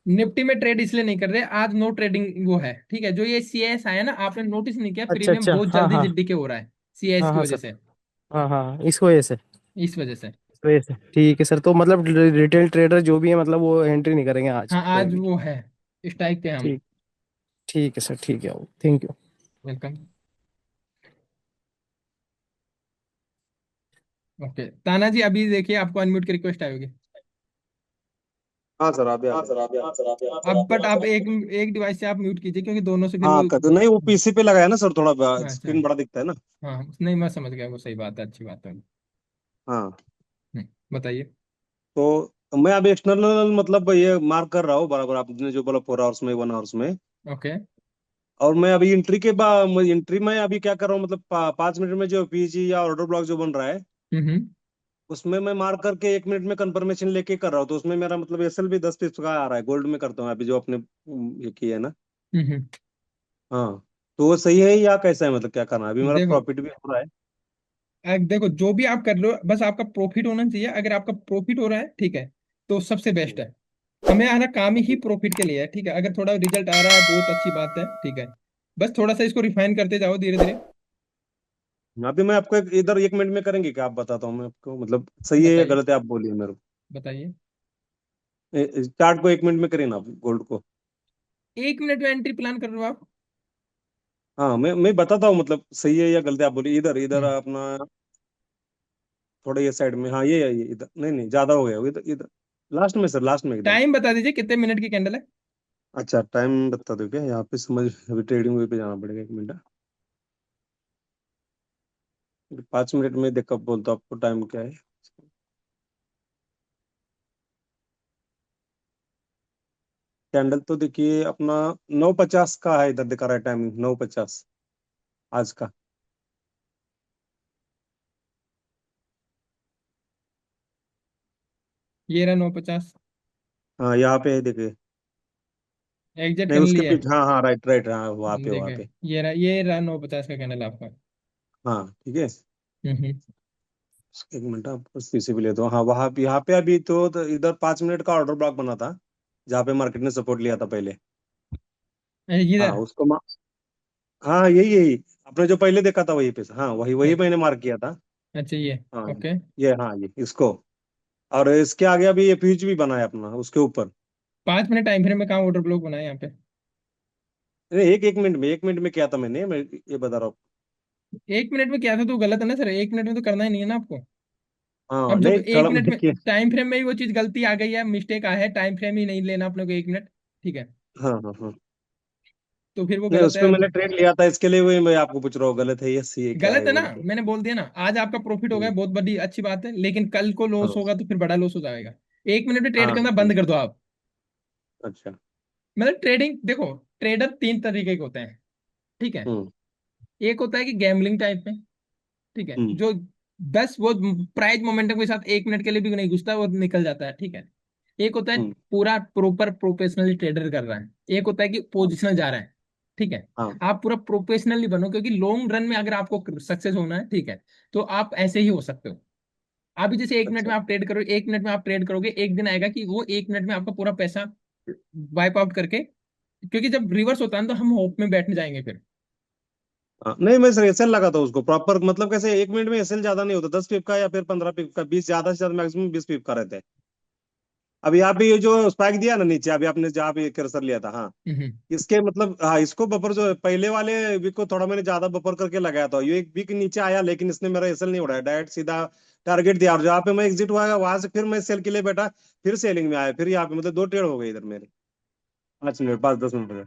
निफ्टी में ट्रेड इसलिए नहीं कर रहे, आज नो ट्रेडिंग वो है, ठीक है। जो ये सीएस आया ना, आपने नोटिस नहीं किया,
अच्छा
प्रीमियम
अच्छा,
बहुत
हाँ
जल्दी
हाँ।
जिड्डी के हो रहा है सीएस
हाँ
की
हाँ
वजह
सर।
से।
हाँ हाँ इस वजह से।
इस वजह से।
इस वजह से ठीक है सर, तो मतलब रिटेल ट्रेडर जो भी है मतलब वो एंट्री नहीं करेंगे आज
हाँ,
कोई
आज
भी?
वो है स्ट्राइक पे हम।
ठीक। ठीक है सर, ठीक है, थैंक यू।
वेलकम। ओके ताना जी, अभी देखिए आपको अनम्यूट की रिक्वेस्ट आई होगी।
हाँ सर, आप आ गए।
अब बट आप एक एक डिवाइस से आप म्यूट कीजिए, क्योंकि दोनों से फिर
हाँ
वो।
कर नहीं, वो पीसी पे लगाया ना सर, थोड़ा
अच्छा।
स्क्रीन बड़ा दिखता है ना।
हाँ नहीं, मैं समझ गया, वो सही बात है, अच्छी बात है।
हाँ।
बताइए।
तो मैं अभी एक्सटर्नल मतलब ये मार्क कर रहा हूँ बराबर, आपने जो बोला 4 आवर्स में 1 आवर्स में।
ओके।
और मैं अभी एंट्री के बाद एंट्री में अभी क्या कर रहा हूँ, मतलब 5 मिनट में जो पीजी या ऑर्डर ब्लॉक जो बन रहा है
हम्म।
उसमें मैं मार्क करके 1 मिनट में कंफर्मेशन लेके कर रहा हूँ, तो उसमें मेरा मतलब एसएल भी 10 पिप्स का आ रहा है, गोल्ड में करता हूँ अभी जो आपने ये किया है ना।
हम्म।
हाँ। तो वो सही है या कैसा है, मतलब क्या करना है अभी, मेरा
देखो,
प्रॉफिट भी हो रहा है।
देखो जो भी आप कर लो, बस आपका प्रॉफिट होना चाहिए। अगर आपका प्रॉफिट हो रहा है, ठीक है, तो सबसे बेस्ट है। हमें आना काम ही प्रॉफिट के लिए है, ठीक है। अगर थोड़ा रिजल्ट आ रहा है, बहुत अच्छी बात है, ठीक है। बस थोड़ा सा इसको रिफाइन करते जाओ धीरे धीरे।
अभी मैं आपको इधर 1 मिनट में करेंगे क्या, आप बताता हूँ मैं आपको, मतलब सही है या
बताइए।
गलत है आप बोलिए मेरे को।
बताइए।
चार्ट को 1 मिनट में करिए ना आप, गोल्ड को।
1 मिनट में एंट्री प्लान कर रहे हो आप?
हाँ मैं बताता हूँ, मतलब सही है या गलत है आप बोलिए। इधर इधर
हम्म।
अपना थोड़ा ये साइड में, हाँ ये इधर नहीं नहीं, ज्यादा हो गया इधर इधर। लास्ट में सर, लास्ट में एकदम।
टाइम बता दीजिए कितने मिनट की कैंडल है।
अच्छा टाइम बता दो क्या, यहाँ पे समझ, अभी ट्रेडिंग वे पे जाना पड़ेगा 1 मिनट। 5 मिनट में देखकर बोलता हूँ आपको टाइम क्या है। कैंडल तो देखिए अपना 9:50 का है, इधर दिखा रहा है टाइमिंग 9:50 आज का।
ये रहा 9:50।
हाँ यहाँ पे है देखिए।
एग्जिट
नहीं
कर
उसके
लिया है।
पीछे, हाँ हाँ राइट राइट, हाँ वहाँ पे वहाँ
देखिए,
पे।
ये रहा 9:50 का कैंडल आपका।
हाँ ठीक है।
हम्म।
1 मिनट आप पीछे भी ले दो, हाँ वहाँ पे यहाँ पे अभी तो इधर 5 मिनट का ऑर्डर ब्लॉक बना था, जहाँ पे मार्केट ने सपोर्ट लिया था पहले। हाँ
इधर।
उसको हाँ यही यही, आपने जो पहले देखा था वही पे, हाँ वही वही मैंने मार्क किया था।
अच्छा, ये।
हाँ
ओके।
ये, हाँ ये इसको। और इसके आगे अभी ये फ्यूज भी बना है अपना उसके ऊपर।
5 मिनट टाइम फ्रेम में कहाँ ऑर्डर ब्लॉक बनाए यहाँ पे?
नहीं, एक 1 मिनट में, 1 मिनट में किया था मैंने, मैं ये बता रहा हूँ।
1 मिनट में क्या था तो गलत है ना सर, 1 मिनट में तो करना ही नहीं है ना आपको।
हाँ
अब जब
नहीं
एक
थोड़ा
मिनट
मैं
में
किया।
टाइम फ्रेम में ही वो चीज गलती आ गई है, मिस्टेक आ है, टाइम फ्रेम ही नहीं लेना अपने को 1 मिनट, ठीक है।
हाँ हाँ हाँ।
तो फिर वो
नहीं
गलत
उस पे
है।
मैंने ट्रेड लिया था, इसके लिए वही मैं आपको पूछ रहा हूँ, गलत है या सही है, क्या
गलत
है
है ना,
बोल के।
मैंने बोल दिया ना, आज आपका प्रॉफिट हो गया,
हम्म,
बहुत बड़ी अच्छी बात है, लेकिन कल को लॉस
हाँ
होगा तो फिर बड़ा लॉस हो जाएगा। 1 मिनट में ट्रेड
हाँ
करना बंद कर दो आप।
अच्छा।
मतलब ट्रेडिंग देखो, ट्रेडर 3 तरीके के होते हैं, ठीक है।
हम्म
एक होता है कि गैम्बलिंग टाइप में, ठीक है,
हम्म
जो बस वो प्राइस मोमेंटम के साथ 1 मिनट के लिए भी नहीं घुसता, वो निकल जाता है, ठीक है। एक होता है
हम्म
पूरा प्रॉपर प्रोफेशनली ट्रेडर कर रहा है। एक होता है कि पोजिशनल जा रहा है, ठीक है।
हाँ
आप पूरा प्रोफेशनली बनो, क्योंकि लॉन्ग रन में अगर आपको सक्सेस होना है, ठीक है, तो आप ऐसे ही हो सकते हो। अभी जैसे 1 मिनट
अच्छा
में आप ट्रेड करो, 1 मिनट में आप ट्रेड करोगे, एक दिन आएगा कि वो 1 मिनट में आपका पूरा पैसा वाइप आउट करके, क्योंकि जब रिवर्स होता है ना, तो हम होप में बैठ जाएंगे फिर।
हाँ, नहीं मैं सर एसएल लगा था उसको प्रॉपर, मतलब कैसे 1 मिनट में एसएल ज्यादा नहीं होता, 10 पिप का या फिर 15 पिप का, 20 ज्यादा से ज्यादा मैक्सिमम 20 पिप का रहता है। अभी आप भी ये जो स्पाइक दिया ना नीचे, अभी आपने जहाँ पे कर्सर लिया था, हाँ,
हम्म।
इसके मतलब हाँ, इसको बफर जो है, पहले वाले वीक को थोड़ा मैंने ज्यादा बफर करके लगाया था, ये एक वीक नीचे आया, लेकिन इसने मेरा एसएल नहीं उड़ाया, डायरेक्ट सीधा टारगेट दिया, और जहाँ पे मैं एग्जिट हुआ वहां से फिर मैं सेल के लिए बैठा, फिर सेलिंग में आया, फिर यहाँ पे मतलब 2 ट्रेड हो गए इधर मेरे, 5 मिनट 5-10 मिनट में।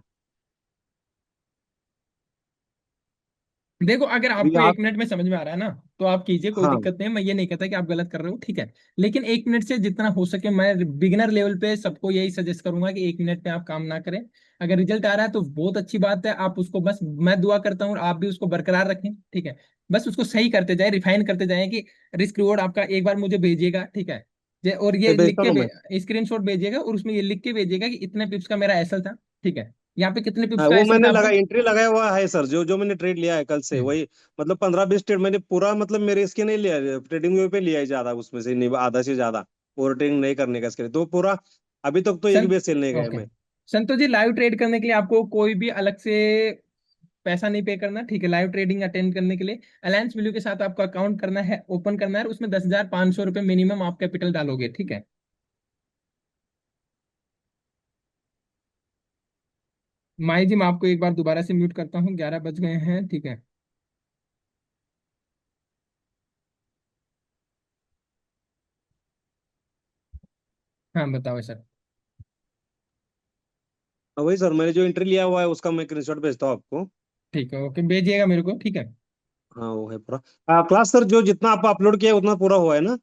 देखो, अगर
अभी
आपको
आप,
1 मिनट में समझ में आ रहा है ना, तो आप कीजिए, कोई
हाँ
दिक्कत नहीं है। मैं ये नहीं कहता कि आप गलत कर रहे हो, ठीक है। लेकिन 1 मिनट से जितना हो सके, मैं बिगिनर लेवल पे सबको यही सजेस्ट करूंगा कि 1 मिनट में आप काम ना करें। अगर रिजल्ट आ रहा है तो बहुत अच्छी बात है, आप उसको बस, मैं दुआ करता हूँ आप भी उसको बरकरार रखें, ठीक है। बस उसको सही करते जाए, रिफाइन करते जाए कि रिस्क रिवॉर्ड आपका एक बार मुझे भेजिएगा, ठीक है। और ये लिख
भेजता हूँ मैं।
के स्क्रीन शॉट भेजिएगा, और उसमें ये लिख के भेजिएगा कि इतने पिप्स का मेरा एसल था, ठीक है। यहाँ पे कितने पिप्स
हाँ,
का
वो
एसल
मैंने
था
लगा
आपका?
एंट्री लगाया हुआ है सर, जो जो मैंने ट्रेड लिया है कल से
हम्म।
वही, मतलब 15-20 ट्रेड मैंने पूरा, मतलब मेरे इसके नहीं लिया, ट्रेडिंग व्यू पे लिया है ज्यादा, उसमें से नहीं, आधा से ज्यादा ओवर ट्रेडिंग नहीं करने का इसके लिए, तो पूरा अभी तक तो एक
सन
भी सेल नहीं गया
ओके।
मैं।
संतोष जी, लाइव ट्रेड करने के लिए आपको कोई भी अलग से पैसा नहीं पे करना, ठीक है। लाइव ट्रेडिंग अटेंड करने के लिए अलायंस वैल्यू के साथ आपको अकाउंट करना है, ओपन करना है, और उसमें 10,500 रुपये मिनिमम आप कैपिटल डालोगे, ठीक है। माई जी, मैं आपको एक बार दोबारा से म्यूट करता हूँ, 11 बज गए हैं, ठीक है। हाँ, बताओ सर।
हाँ, वही सर, मैंने जो एंट्री लिया हुआ है उसका मैं स्क्रीनशॉट भेजता हूँ आपको।
ठीक है, ओके, भेजिएगा मेरे को, ठीक है।
हाँ वो है पूरा। क्लास सर जो जितना आप अपलोड किया है उतना पूरा हुआ है ना?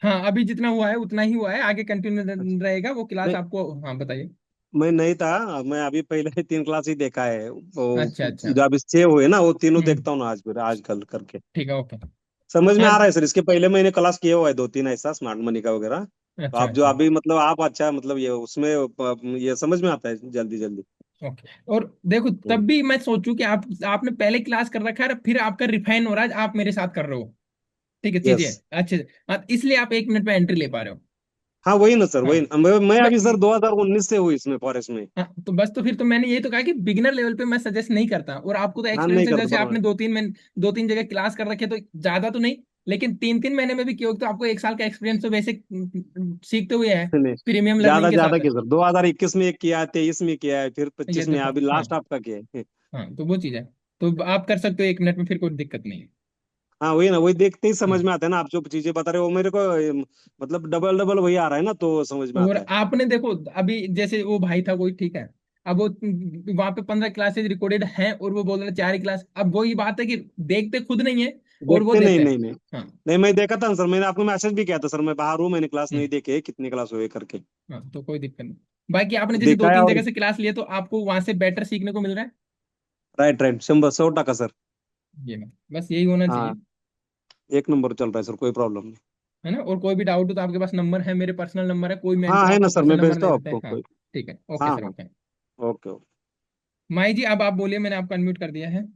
हाँ, अभी जितना हुआ है उतना ही हुआ है, आगे कंटिन्यू
अच्छा।
रहेगा वो क्लास
नहीं,
आपको। हाँ, बताइए।
मैं नहीं था, मैं अभी पहले 3 क्लास ही देखा है, वो
अच्छा अच्छा।
जो अभी 6 हुए ना वो तीनों
हम्म।
देखता हूँ ना, आज फिर आज कल करके
ठीक है, ओके।
समझ में
हाँ।
आ रहा है सर। इसके पहले मैंने क्लास किया हुआ है 2-3 ऐसा स्मार्ट मनी का वगैरह, तो
अच्छा
आप जो
अच्छा।
अभी मतलब आप अच्छा मतलब ये उसमें ये समझ में आता है जल्दी जल्दी।
ओके। और देखो, तब भी मैं सोचूं कि आपने पहले क्लास कर रखा है, फिर आपका रिफाइन हो रहा है, आप मेरे साथ कर रहे हो, ठीक है, चीजें
यस।
अच्छे से। हाँ, इसलिए आप 1 मिनट में एंट्री ले पा रहे हो।
हाँ वही ना सर, वही
हाँ।
ना। मैं अभी सर
भाई।
2019 से हूँ इसमें, फॉरेस्ट में।
हाँ, तो बस, तो फिर तो मैंने यही तो कहा कि बिगिनर लेवल पे मैं सजेस्ट नहीं करता, और आपको तो
हाँ
एक्सपीरियंस
नहीं
है,
करता
जैसे
बराबर
आपने
है।
2-3 जगह क्लास कर रखे, तो ज्यादा तो नहीं, लेकिन 3-3 महीने में भी किया होगा, तो आपको 1 साल का एक्सपीरियंस तो वैसे सीखते हुए है,
नहीं,
प्रीमियम लर्निंग
ज्यादा
के
ज्यादा
साथ है।
किया सर, 2021 में एक किया, 23 में किया है, फिर
ये
25 में,
देखो।
अभी
हाँ।
लास्ट आपका किया है।
हाँ, तो वो चीज है, तो आप कर सकते हो 1 मिनट में, फिर कोई दिक्कत नहीं है।
हाँ वही ना, वही देखते ही समझ
हाँ।
में आता है ना, आप जो चीजें बता रहे हो वो मेरे को मतलब डबल डबल वही आ रहा है ना, तो समझ में
और
आता है।
आपने देखो, अभी जैसे वो भाई था कोई, ठीक है। अब वो वहां पे 15 क्लासेज रिकॉर्डेड हैं, और वो बोल रहे 4 ही क्लास। अब वही बात है कि देखते खुद नहीं है, और वो
देखते नहीं,
देते हैं।
नहीं नहीं।
हाँ।
नहीं मैं देखा था सर, मैंने आपको मैसेज भी किया था सर, मैं बाहर हूँ, मैंने क्लास
हम्म।
नहीं देखे कितनी क्लास हुए करके।
हाँ, तो कोई दिक्कत नहीं। बाकी आपने जैसे दो
देखा है
तीन
और,
जगह से क्लास लिए, तो आपको वहां से बेटर सीखने को मिल रहा है।
Right right, 100% sir.
ये मैं बस यही होना
हाँ,
चाहिए।
1 नंबर चल रहा है सर, कोई प्रॉब्लम नहीं।
है ना? और कोई भी डाउट हो तो आपके पास नंबर है, मेरे पर्सनल नंबर है, कोई मैम
हाँ
को
है ना
आपको
सर,
पर्सनल
मैं
नंबर
भेजता
ले
हूँ
सकते हैं।
आपको
हाँ।
कोई।
ठीक है, ओके
हाँ
सर,
हाँ।
ओके।
Okay okay.
माई जी, अब आप बोलिए, मैंने आपको अनम्यूट कर दिया है।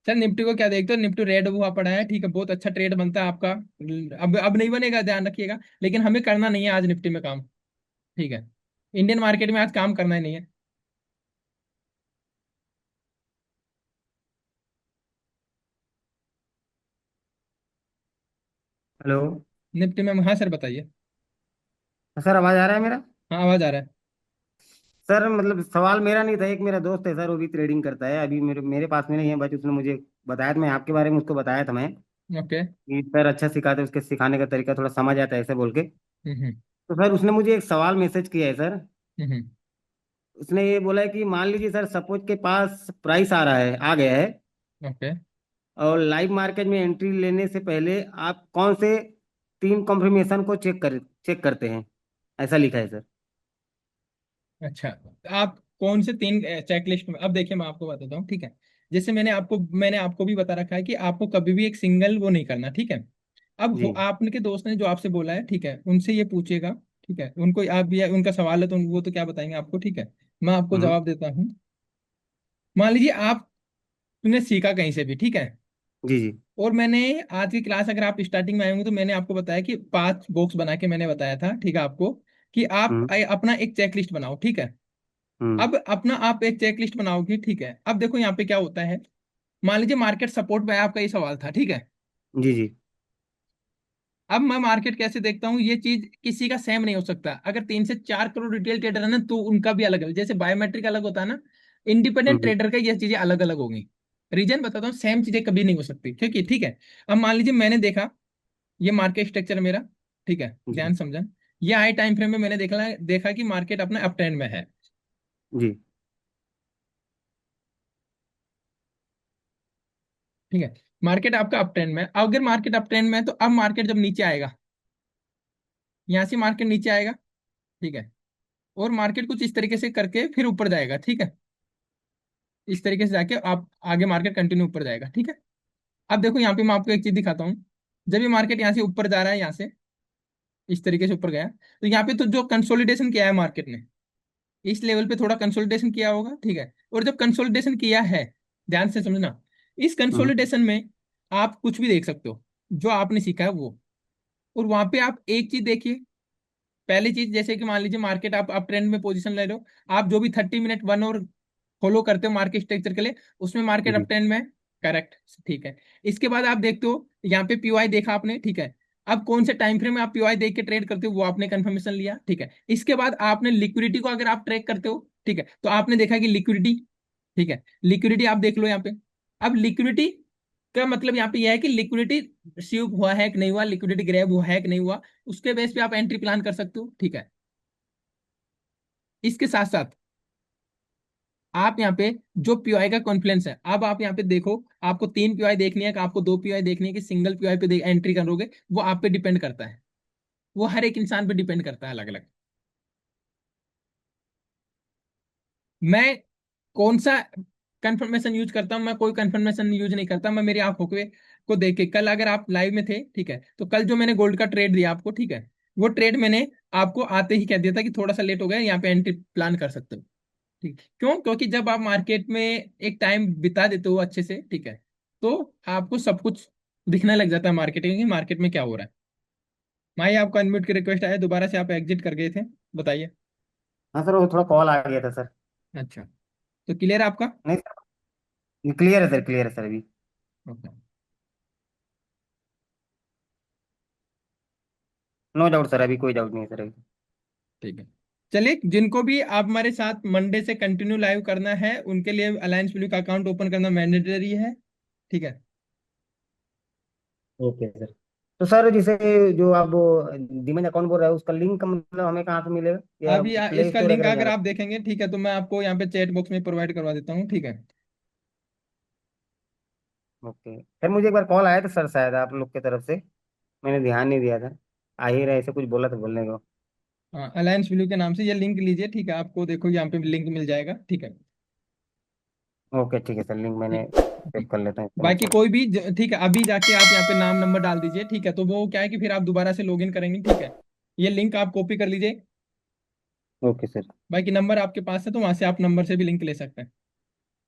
सर, निफ्टी को क्या देखते हो? निफ्टी रेड हुआ पड़ा है, ठीक है, बहुत अच्छा ट्रेड बनता है आपका। अब नहीं बनेगा, ध्यान रखिएगा, लेकिन हमें करना नहीं है आज निफ्टी में काम, ठीक है। इंडियन मार्केट में आज काम करना ही नहीं है।
हेलो।
निफ्टी में, हाँ सर, बताइए।
सर आवाज आ रहा है मेरा?
हाँ, आवाज आ रहा है।
सर मतलब सवाल मेरा नहीं था, एक मेरा दोस्त है सर, वो भी ट्रेडिंग करता है, अभी मेरे मेरे पास में नहीं है, बस उसने मुझे बताया था, मैं आपके बारे में उसको बताया था मैं,
ओके।
कि सर अच्छा सिखाते हैं, उसके सिखाने का तरीका थोड़ा समझ आता है ऐसे बोल के।
हम्म।
तो सर उसने मुझे एक सवाल मैसेज किया है सर।
हम्म।
उसने ये बोला है कि मान लीजिए सर, सपोज के पास प्राइस आ रहा है, आ गया है,
ओके।
और लाइव मार्केट में एंट्री लेने से पहले आप कौन से 3 कंफर्मेशन को चेक करते हैं, ऐसा लिखा है सर।
अच्छा, तो आप कौन से 3 चेकलिस्ट में? अब देखिए, मैं आपको बताता हूँ, ठीक है। जैसे मैंने आपको भी बता रखा है कि आपको कभी भी एक सिंगल वो नहीं करना, ठीक है। अब
जी।
आपने के दोस्त ने जो आपसे बोला है, ठीक है, उनसे ये पूछेगा, ठीक है। उनको आप, या उनका सवाल है तो वो तो क्या बताएंगे आपको, ठीक है। मैं आपको
हम्म।
जवाब देता हूँ। मान लीजिए आपने सीखा कहीं से भी, ठीक है।
जी जी।
और मैंने आज की क्लास, अगर आप स्टार्टिंग में आए होंगे, तो मैंने आपको बताया कि 5 बॉक्स बना के मैंने बताया था, ठीक है आपको, कि आप
हम्म।
अपना एक चेकलिस्ट बनाओ, ठीक है। अब अपना आप एक चेक लिस्ट बनाओगे, ठीक है। अब देखो यहाँ पे क्या होता है, मान लीजिए मार्केट सपोर्ट पे है, आपका ये सवाल था, ठीक है।
जी जी।
अब मैं मार्केट कैसे देखता हूँ, ये चीज किसी का सेम नहीं हो सकता। अगर 3 से 4 करोड़ रिटेल ट्रेडर है ना, तो उनका भी अलग अलग, जैसे बायोमेट्रिक अलग होता है ना, इंडिपेंडेंट
हम्म
ट्रेडर का ये चीजें अलग अलग होंगी। रीजन बताता हूँ, सेम चीजें कभी नहीं हो सकती, क्योंकि ठीक है। अब मान लीजिए मैंने देखा, ये मार्केट स्ट्रक्चर मेरा, ठीक है,
जी
ध्यान समझा। ये हाई टाइम फ्रेम में मैंने देखा देखा कि मार्केट अपना अप ट्रेंड में है,
जी।
ठीक है। मार्केट आपका अप ट्रेंड में है। अगर मार्केट अप ट्रेंड में है, तो अब मार्केट जब नीचे आएगा, यहाँ से मार्केट नीचे आएगा, ठीक है, और मार्केट कुछ इस तरीके से करके फिर ऊपर जाएगा, ठीक है। इस तरीके से जाके आप आगे मार्केट कंटिन्यू ऊपर जाएगा, ठीक है। अब देखो यहाँ पे मैं आपको एक चीज दिखाता हूँ। जब ये मार्केट यहाँ से ऊपर जा रहा है, यहाँ से इस तरीके से ऊपर गया, तो यहाँ पे तो जो कंसोलिडेशन किया है मार्केट ने, इस लेवल पे थोड़ा कंसोलिडेशन किया होगा, ठीक है। और जब कंसोलिडेशन किया है, ध्यान से समझना, इस
हम्म
कंसोलिडेशन में आप कुछ भी देख सकते हो, जो आपने सीखा है वो। और वहां पे आप एक चीज देखिए, पहली चीज, जैसे कि मान लीजिए मार्केट आप ट्रेंड में पोजीशन ले रहे हो, आप जो भी 30 मिनट 1 आवर फॉलो करते हो मार्केट स्ट्रक्चर के लिए, उसमें मार्केट अप
जी
ट्रेंड में है, करेक्ट, ठीक है। इसके बाद आप देखते हो यहाँ पे पीओआई देखा आपने, ठीक है। अब कौन से टाइम फ्रेम में आप पीओआई देख के ट्रेड करते हो, वो आपने कंफर्मेशन लिया, ठीक है। इसके बाद आपने लिक्विडिटी को अगर आप ट्रैक करते हो, ठीक है, तो आपने देखा कि लिक्विडिटी, ठीक है, लिक्विडिटी आप देख लो यहाँ पे। अब लिक्विडिटी का मतलब यहाँ पे यह है कि लिक्विडिटी स्वीप हुआ है कि नहीं हुआ, लिक्विडिटी ग्रैब हुआ है कि नहीं हुआ, उसके बेस पे आप एंट्री प्लान कर सकते हो, ठीक है। इसके साथ साथ आप यहाँ पे जो पीओआई का कॉन्फ्लुएंस है, अब आप यहाँ पे देखो, आपको 3 पीओआई देखनी है कि आपको 2 पीओआई देखनी है, कि सिंगल पीओआई पे एंट्री करोगे, वो आप पे डिपेंड करता है। वो हर एक इंसान पे डिपेंड करता है अलग अलग। मैं कौन सा कंफर्मेशन यूज करता हूँ, मैं कोई कंफर्मेशन यूज नहीं करता। मैं मेरी आंखों के को देख के, कल अगर आप लाइव में थे, ठीक है, तो कल जो मैंने गोल्ड का ट्रेड दिया आपको, ठीक है, वो ट्रेड मैंने आपको आते ही कह दिया था कि थोड़ा सा लेट हो गया, यहाँ पे एंट्री प्लान कर सकते हो, ठीक। क्यों? क्योंकि जब आप मार्केट में एक टाइम बिता देते हो अच्छे से, ठीक है, तो आपको सब कुछ दिखने लग जाता है मार्केटिंग की, मार्केट में क्या हो रहा है। माई आपको अनम्यूट की रिक्वेस्ट आया, दोबारा से आप एग्जिट कर गए थे, बताइए।
हाँ सर, वो थोड़ा कॉल आ गया था सर।
अच्छा, तो क्लियर है आपका?
नहीं सर, क्लियर है सर, क्लियर है सर अभी।
ओके,
नो डाउट सर, अभी कोई डाउट नहीं है सर अभी।
ठीक है। चलिए, जिनको भी आप हमारे साथ मंडे से कंटिन्यू लाइव करना है, उनके लिए अलायंस ब्लू का अकाउंट ओपन करना मैंडेटरी है, ठीक है।
Okay sir. तो सर जैसे जो आप वो डीमैट अकाउंट बोल रहे हो, उसका लिंक मतलब हमें कहाँ से मिलेगा, या
अभी
प्ले
इसका
स्टोर
लिंक
वगैरह में
अगर
जाना
आप देखेंगे, ठीक है, तो मैं आपको यहाँ पे चैट बॉक्स में प्रोवाइड करवा देता हूँ, ठीक है।
पड़ेगा? ओके सर, मुझे एक बार कॉल आया था सर, शायद आप लोग की तरफ से, मैंने ध्यान नहीं दिया था। आ ही रहे, ऐसे कुछ बोला था बोलने को।
हाँ, अलायंस ब्लू के नाम से ये लिंक लीजिए, ठीक है, आपको देखो यहाँ पे लिंक मिल जाएगा, ठीक है।
ओके ठीक है सर, लिंक मैंने
ठीक
सेव
ठीक।
कर लेता हूँ इसका
बाकी
मतलब।
कोई भी ठीक है, अभी जाके आप यहाँ पे नाम नंबर डाल दीजिए, ठीक है, तो वो क्या है कि फिर आप दोबारा से लॉगिन करेंगे, ठीक है। ये लिंक आप कॉपी कर लीजिए।
Okay sir.
बाकी नंबर आपके पास है, तो वहां से आप नंबर से भी लिंक ले सकते हैं।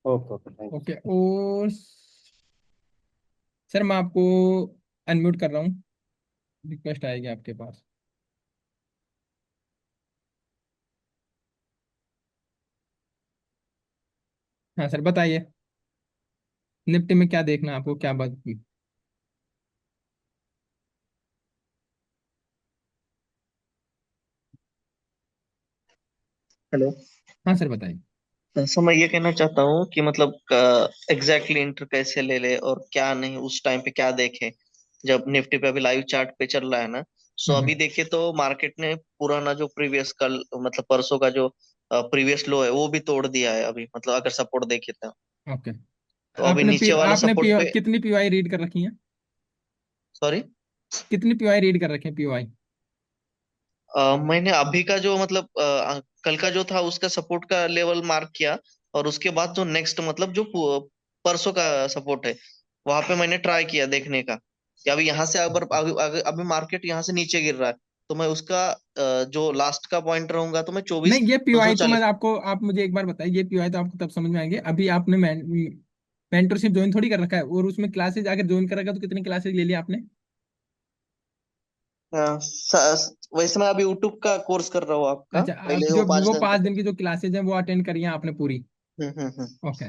Okay okay, thank you
okay,
sir.
और सर मैं आपको अनम्यूट कर रहा हूँ, रिक्वेस्ट आएगी आपके पास। हाँ सर, बताइए, निफ्टी में क्या देखना है आपको, क्या बात की?
हेलो।
हाँ सर, बताइए।
सर मैं ये कहना चाहता हूँ कि मतलब एग्जैक्टली इंटर कैसे ले ले और क्या नहीं, उस टाइम पे क्या देखे जब निफ्टी पे अभी लाइव चार्ट पे चल रहा है ना। सो
हम्म
अभी
हम्म,
देखिए तो मार्केट ने पुराना जो प्रीवियस कल मतलब परसों का जो प्रीवियस लो है वो भी तोड़ दिया है अभी, मतलब अगर सपोर्ट देखे
ओके।
तो अभी नीचे वाला
आपने
सपोर्ट पे।
कितनी पीओआई रीड कर रखी है?
सॉरी।
कितनी पीओआई रीड कर रखे हैं, पीओआई?
मैंने अभी का जो मतलब कल का जो था उसका सपोर्ट का लेवल मार्क किया, और उसके बाद जो नेक्स्ट मतलब जो परसों का सपोर्ट है वहां पे मैंने ट्राई किया देखने का कि अभी यहाँ से अगर अभी मार्केट यहाँ से नीचे गिर रहा है तो मैं उसका जो लास्ट का पॉइंट रहूंगा तो मैं चौबीस
नहीं, ये
दो सौ
पीओआई तो मैं
चालीस
आपको, आप मुझे एक बार बताइए, ये पीओआई तो आपको तब समझ में आएंगे, अभी आपने मेंटरशिप ज्वाइन थोड़ी कर रखा है, और उसमें क्लासेज अगर ज्वाइन कर रखा है, तो कितनी क्लासेज ले लिया आपने?
वैसे मैं अभी यूट्यूब का कोर्स कर रहा हूँ आपका,
अच्छा, अब
पहले वो
जो
पाँच
वो
दिन का।
5 दिन की जो क्लासेज हैं वो अटेंड करी हैं आपने पूरी?
हम्म।
ओके।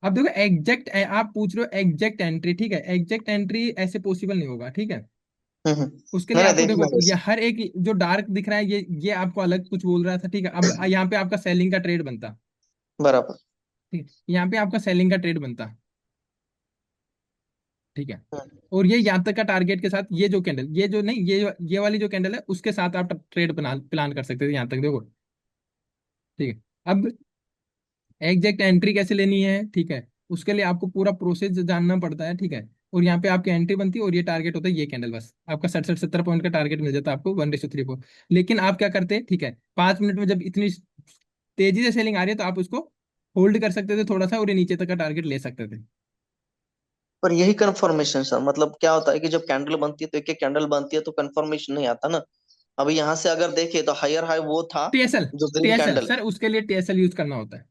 अब देखो एग्जैक्ट, आप पूछ रहे हो एग्जैक्ट एंट्री, ठीक है, एग्जैक्ट एंट्री ऐसे पॉसिबल नहीं होगा, ठीक है। उसके लिए
नहीं नहीं,
आपको
देख
देखो,
लो
ये
वैसे।
हर एक जो डार्क दिख रहा है, ये आपको अलग कुछ बोल रहा था, ठीक है। अब यहाँ पे आपका सेलिंग का ट्रेड बनता,
बराबर।
ठीक है, यहाँ पे आपका सेलिंग का ट्रेड बनता, ठीक है।
हम्म,
और ये यहाँ तक का टारगेट के साथ, ये जो कैंडल, ये जो नहीं, ये वाली जो कैंडल है उसके साथ आप ट्रेड प्लान कर सकते थे यहाँ तक, देखो, ठीक है। अब एग्जैक्ट एंट्री कैसे लेनी है, ठीक है, उसके लिए आपको पूरा प्रोसेस जानना पड़ता है, ठीक है। और यहाँ पे आपकी एंट्री बनती है और ये टारगेट होता है, ये कैंडल, बस आपका 67-70 पॉइंट का टारगेट मिल जाता है आपको 1:3 लेकिन आप क्या करते हैं, ठीक है, 5 मिनट में जब इतनी तेजी से सेलिंग आ रही है तो आप उसको होल्ड कर सकते थे थोड़ा सा और ये नीचे तक का टारगेट ले सकते थे।
पर यही कंफर्मेशन सर, मतलब क्या होता है कि जब कैंडल बनती है तो एक एक कैंडल बनती है तो कंफर्मेशन नहीं आता ना। अभी यहाँ से अगर देखे तो हायर हाई वो था
टीएसएल,
जो ग्रीन
टीएसएल
कैंडल।
सर, उसके लिए टीएसएल यूज करना होता है,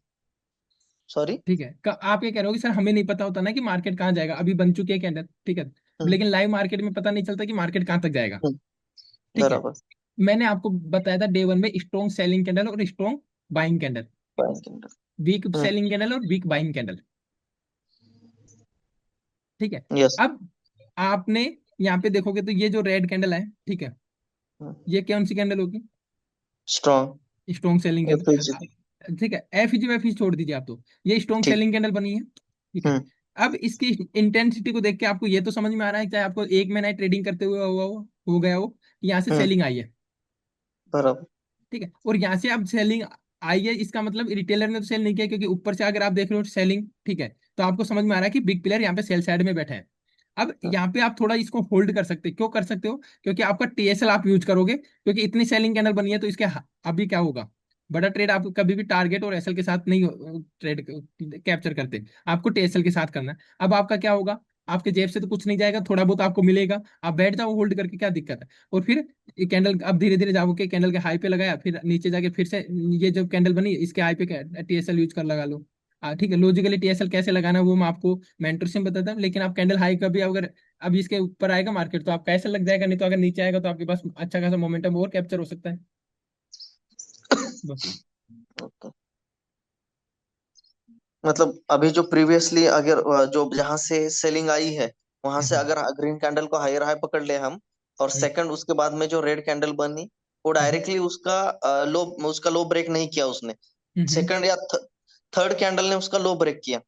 सॉरी।
ठीक है। आप ये कह रहे हो कि सर हमें नहीं पता होता ना कि मार्केट कहाँ जाएगा, अभी बन चुकी है कैंडल, ठीक है, लेकिन लाइव मार्केट में पता नहीं चलता कि मार्केट कहाँ तक जाएगा, ठीक है।
बराबर।
मैंने आपको बताया था डे 1 में स्ट्रॉन्ग सेलिंग कैंडल और strong buying candle,
buying candle.
Weak selling candle और वीक बाइंग कैंडल, ठीक है।
यस।
अब आपने यहाँ पे देखोगे तो ये जो रेड कैंडल है, ठीक है, ये कौन सी कैंडल होगी?
Strong.
Strong selling
FAG.
Candle, ठीक है। एफजी वेफजी छोड़ दीजिए आप, तो ये स्ट्रॉन्ग
ठीक।
सेलिंग कैंडल बनी है, ठीक है।
हम्म
अब इसकी इंटेंसिटी को देख के आपको ये तो समझ में आ रहा है, चाहे आपको एक महीना ट्रेडिंग करते हुए हो गया हो, यहाँ से
हम्म।
सेलिंग आई है,
बराबर।
ठीक है। और यहाँ से अब सेलिंग आई है, इसका मतलब रिटेलर ने तो सेल नहीं किया, क्योंकि ऊपर से अगर आप देख रहे हो सेलिंग, ठीक है, तो आपको समझ में आ रहा है कि बिग प्लेयर यहाँ पे सेल साइड में बैठे हैं। अब यहाँ पे आप थोड़ा इसको होल्ड कर सकते हैं, क्यों कर सकते हो, क्योंकि आपका टीएसएल आप यूज करोगे, क्योंकि इतनी सेलिंग कैंडल बनी है तो इसके अभी क्या होगा, बड़ा ट्रेड आप कभी भी टारगेट और एसएल के साथ नहीं ट्रेड कैप्चर करते, आपको टीएसएल के साथ करना है। अब आपका क्या होगा, आपके जेब से तो कुछ नहीं जाएगा, थोड़ा बहुत आपको मिलेगा, आप बैठ जाओ होल्ड करके, क्या दिक्कत है। और फिर ये कैंडल अब धीरे धीरे जाओगे, कैंडल के हाई पे लगाया, फिर नीचे जाके फिर से ये जो कैंडल बनी इसके हाई पे टीएसएल यूज कर लगा लो, ठीक है। लॉजिकली टीएसएल कैसे लगाना है वो मैं आपको मेंटरशिप में बताता हूँ, लेकिन आप कैंडल हाई का भी अगर अभी इसके ऊपर आएगा मार्केट तो आपका ऐसा लग जाएगा, नहीं तो अगर नीचे आएगा तो आपके पास अच्छा खासा मोमेंटम और कैप्चर हो सकता है, बस।
ओके। मतलब अभी जो प्रीवियसली अगर जो जहां से सेलिंग आई है वहां से
हम्म,
अगर ग्रीन कैंडल को हायर हाई पकड़ ले हम, और
हम्म,
सेकंड उसके बाद में जो रेड कैंडल बनी वो
हम्म,
डायरेक्टली उसका लो ब्रेक नहीं किया उसने।
हम्म,
सेकंड या थर्ड कैंडल ने उसका लो ब्रेक किया।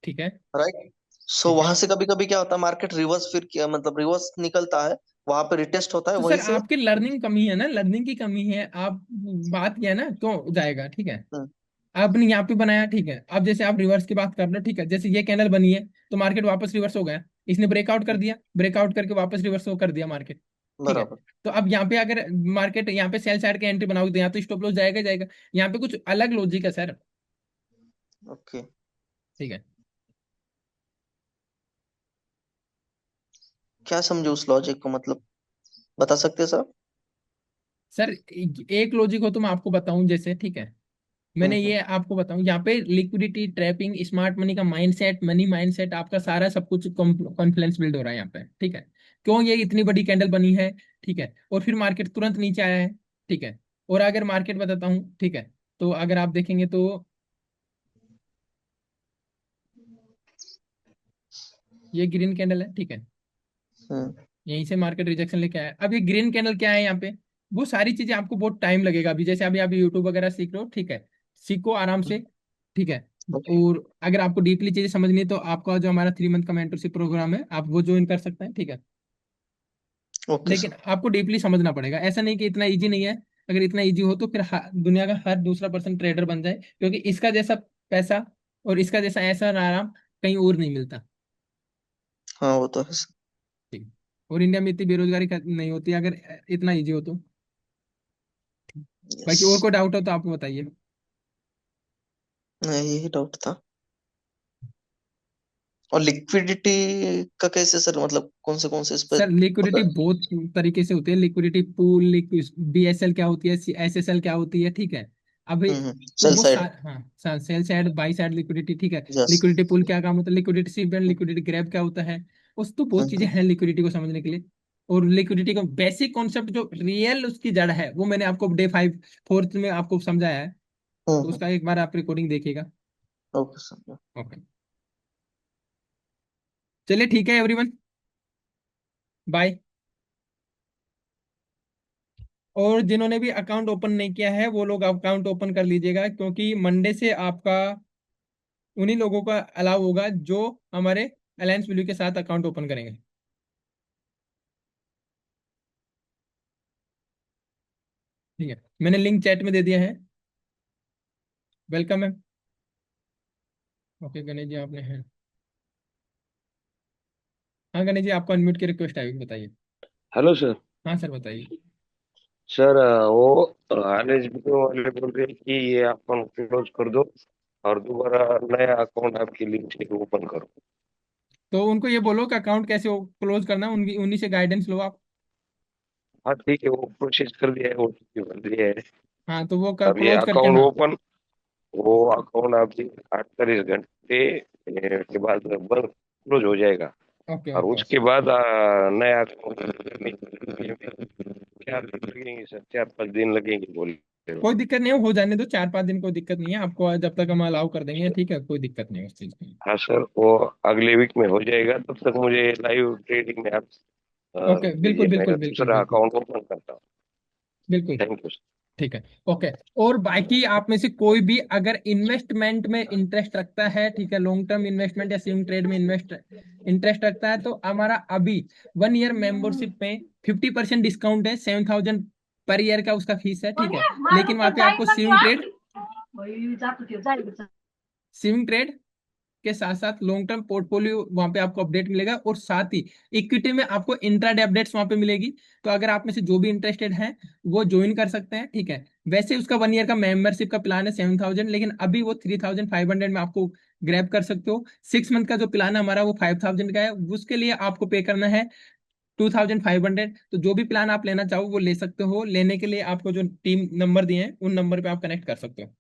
ठीक है,
राइट। सो
ठीक है।
वहां से कभी कभी क्या होता है, मार्केट रिवर्स फिर किया, मतलब रिवर्स निकलता है, वहां पे रिटेस्ट होता है
तो
वहीं
सर
से।
आपकी लर्निंग कमी है ना, लर्निंग की कमी है, आप बात किया ना क्यों जाएगा, ठीक है।
हम्म
आपने यहाँ पे बनाया, ठीक है, अब जैसे आप रिवर्स की बात कर रहे हो, ठीक है, जैसे ये कैंडल बनी है तो मार्केट वापस रिवर्स हो गया, इसने ब्रेकआउट कर दिया, ब्रेकआउट करके वापस रिवर्स हो कर दिया मार्केट, ठीक है।
बराबर।
तो अब यहाँ पे अगर मार्केट यहाँ पे सेल साइड की एंट्री बनाओगे तो यहाँ तो स्टॉप लॉस जाएगा ही जाएगा, यहाँ पे कुछ अलग लॉजिक है सर,
ओके।
ठीक है।
क्या समझे उस लॉजिक को, मतलब बता सकते हैं सर?
सर एक लॉजिक हो तो मैं आपको बताऊं, जैसे, ठीक है, मैंने
हम्म।
ये आपको बताऊं, यहाँ पे लिक्विडिटी ट्रैपिंग, स्मार्ट मनी का माइंडसेट, मनी माइंडसेट, आपका सारा सब कुछ कॉन्फिडेंस बिल्ड हो रहा है यहाँ पे, ठीक है। क्यों ये इतनी बड़ी कैंडल बनी है, ठीक है, और फिर मार्केट तुरंत नीचे आया है, ठीक है। और अगर मार्केट बताता हूँ, ठीक है, तो अगर आप देखेंगे तो ये ग्रीन कैंडल है, ठीक है,
हम्म
यहीं से मार्केट रिजेक्शन लेके आया। अब ये ग्रीन कैंडल क्या है यहाँ पे, वो सारी चीजें आपको बहुत टाइम लगेगा, अभी जैसे अभी आप यूट्यूब वगैरह सीख रहे हो, ठीक है, सीखो आराम से, ठीक है।
ओके।
और अगर आपको डीपली चीजें समझनी है तो आपका जो हमारा 3 मंथ का मेंटरशिप प्रोग्राम है आप वो ज्वाइन कर सकते हैं, ठीक है।
ओके
लेकिन
सर।
आपको डीपली समझना पड़ेगा, ऐसा नहीं कि इतना इजी नहीं है, अगर इतना इजी हो तो फिर दुनिया का हर दूसरा पर्सन ट्रेडर बन जाए, क्योंकि इसका जैसा पैसा और इसका जैसा ऐसा आराम कहीं और नहीं मिलता,
हाँ वो तो है सर।
ठीक है। और इंडिया में इतनी बेरोजगारी नहीं होती अगर इतना इजी हो तो।
यस।
बाकी और कोई डाउट हो तो आप बताइए।
यही डाउट था। और लिक्विडिटी का कैसे सर, मतलब कौन से इस पे
सर लिक्विडिटी
पकड़।
बहुत तरीके से होती है, लिक्विडिटी पूल, बीएसएल क्या होती है, एसएसएल क्या होती है, ठीक है। अभी
सेल
वो
साइड।
हाँ, sell side by side liquidity, ठीक है।
यस।
लिक्विडिटी पूल क्या काम होता है, लिक्विडिटी सीप एंड लिक्विडिटी ग्रैब क्या होता है, उस तो बहुत चीजें हैं लिक्विडिटी को समझने के लिए। और लिक्विडिटी का बेसिक कॉन्सेप्ट जो रियल उसकी जड़ है वो मैंने आपको डे 5 4th में आपको समझाया है, तो उसका एक बार आप रिकॉर्डिंग देखिएगा।
Okay sir.
ओके, चलिए ठीक है एवरीवन, बाय। और जिन्होंने भी अकाउंट ओपन नहीं किया है वो लोग अकाउंट ओपन कर लीजिएगा, क्योंकि मंडे से आपका उन्हीं लोगों का अलाउ होगा जो हमारे अलायंस वैल्यू के साथ अकाउंट ओपन करेंगे। ठीक है, मैंने लिंक चैट में दे दिया है। वेलकम है। ओके गणेश जी आपने है, हाँ गणेश जी आपको अनम्यूट की रिक्वेस्ट आई, बताइए।
Hello sir.
हाँ सर बताइए।
सर वो आरएसबी वाले बोल रहे हैं कि ये अकाउंट क्लोज कर दो और दोबारा नया अकाउंट आपकी लिंक से ओपन करो।
तो उनको ये बोलो कि अकाउंट कैसे क्लोज करना है, उनकी उन्हीं से गाइडेंस लो आप।
हाँ ठीक है, वो प्रोसेस कर दिया है, ओटीपी भर दिया है।
हाँ तो वो
अब ये
क्लोज करके,
अकाउंट
हाँ।
ओपन, वो अकाउंट आपकी 48 घंटे के बाद बंद क्लोज हो जाएगा।
ओके
और
ओके
उसके बाद नया अकाउंट क्या लगेंगे सर, 4-5 दिन लगेंगे बोले।
कोई दिक्कत नहीं है, हो जाने दो 4-5 दिन, कोई दिक्कत नहीं है आपको, जब तक हम अलाउ कर देंगे, ठीक है, कोई दिक्कत नहीं है उस चीज की।
हाँ सर, वो अगले वीक में हो जाएगा, तब तक मुझे लाइव ट्रेडिंग में आप
ओके
दीजिए,
बिल्कुल
मेरा
बिल्कुल बिल्कुल
दूसरा
बिल्कुल
अकाउंट ओपन करता हूँ।
बिल्कुल।
Thank you.
ठीक है। ओके। और बाकी आप में से कोई भी अगर इन्वेस्टमेंट में इंटरेस्ट रखता है, ठीक है, लॉन्ग टर्म इन्वेस्टमेंट या स्विंग ट्रेड में इंटरेस्ट रखता है, तो हमारा अभी 1 ईयर मेंबरशिप में 50% डिस्काउंट है, 7,000 पर ईयर का उसका फीस है, ठीक है। लेकिन वहां पे आपको स्विंग ट्रेड के साथ साथ लॉन्ग टर्म पोर्टफोलियो वहां पे आपको अपडेट मिलेगा, और साथ ही इक्विटी में आपको इंट्राडे अपडेट्स वहां पे मिलेगी। तो अगर आप में से जो भी इंटरेस्टेड हैं वो ज्वाइन कर सकते हैं, ठीक है। वैसे उसका 1 ईयर का मेंबरशिप का प्लान है 7,000, लेकिन अभी वो 3,500 में आपको ग्रैब कर सकते हो। 6 मंथ का जो प्लान है हमारा वो 5,000 का है, उसके लिए आपको पे करना है 2,500। तो जो भी प्लान आप लेना चाहो वो ले सकते हो, लेने के लिए आपको जो टीम नंबर दिए हैं उन नंबर पे आप कनेक्ट कर सकते हो।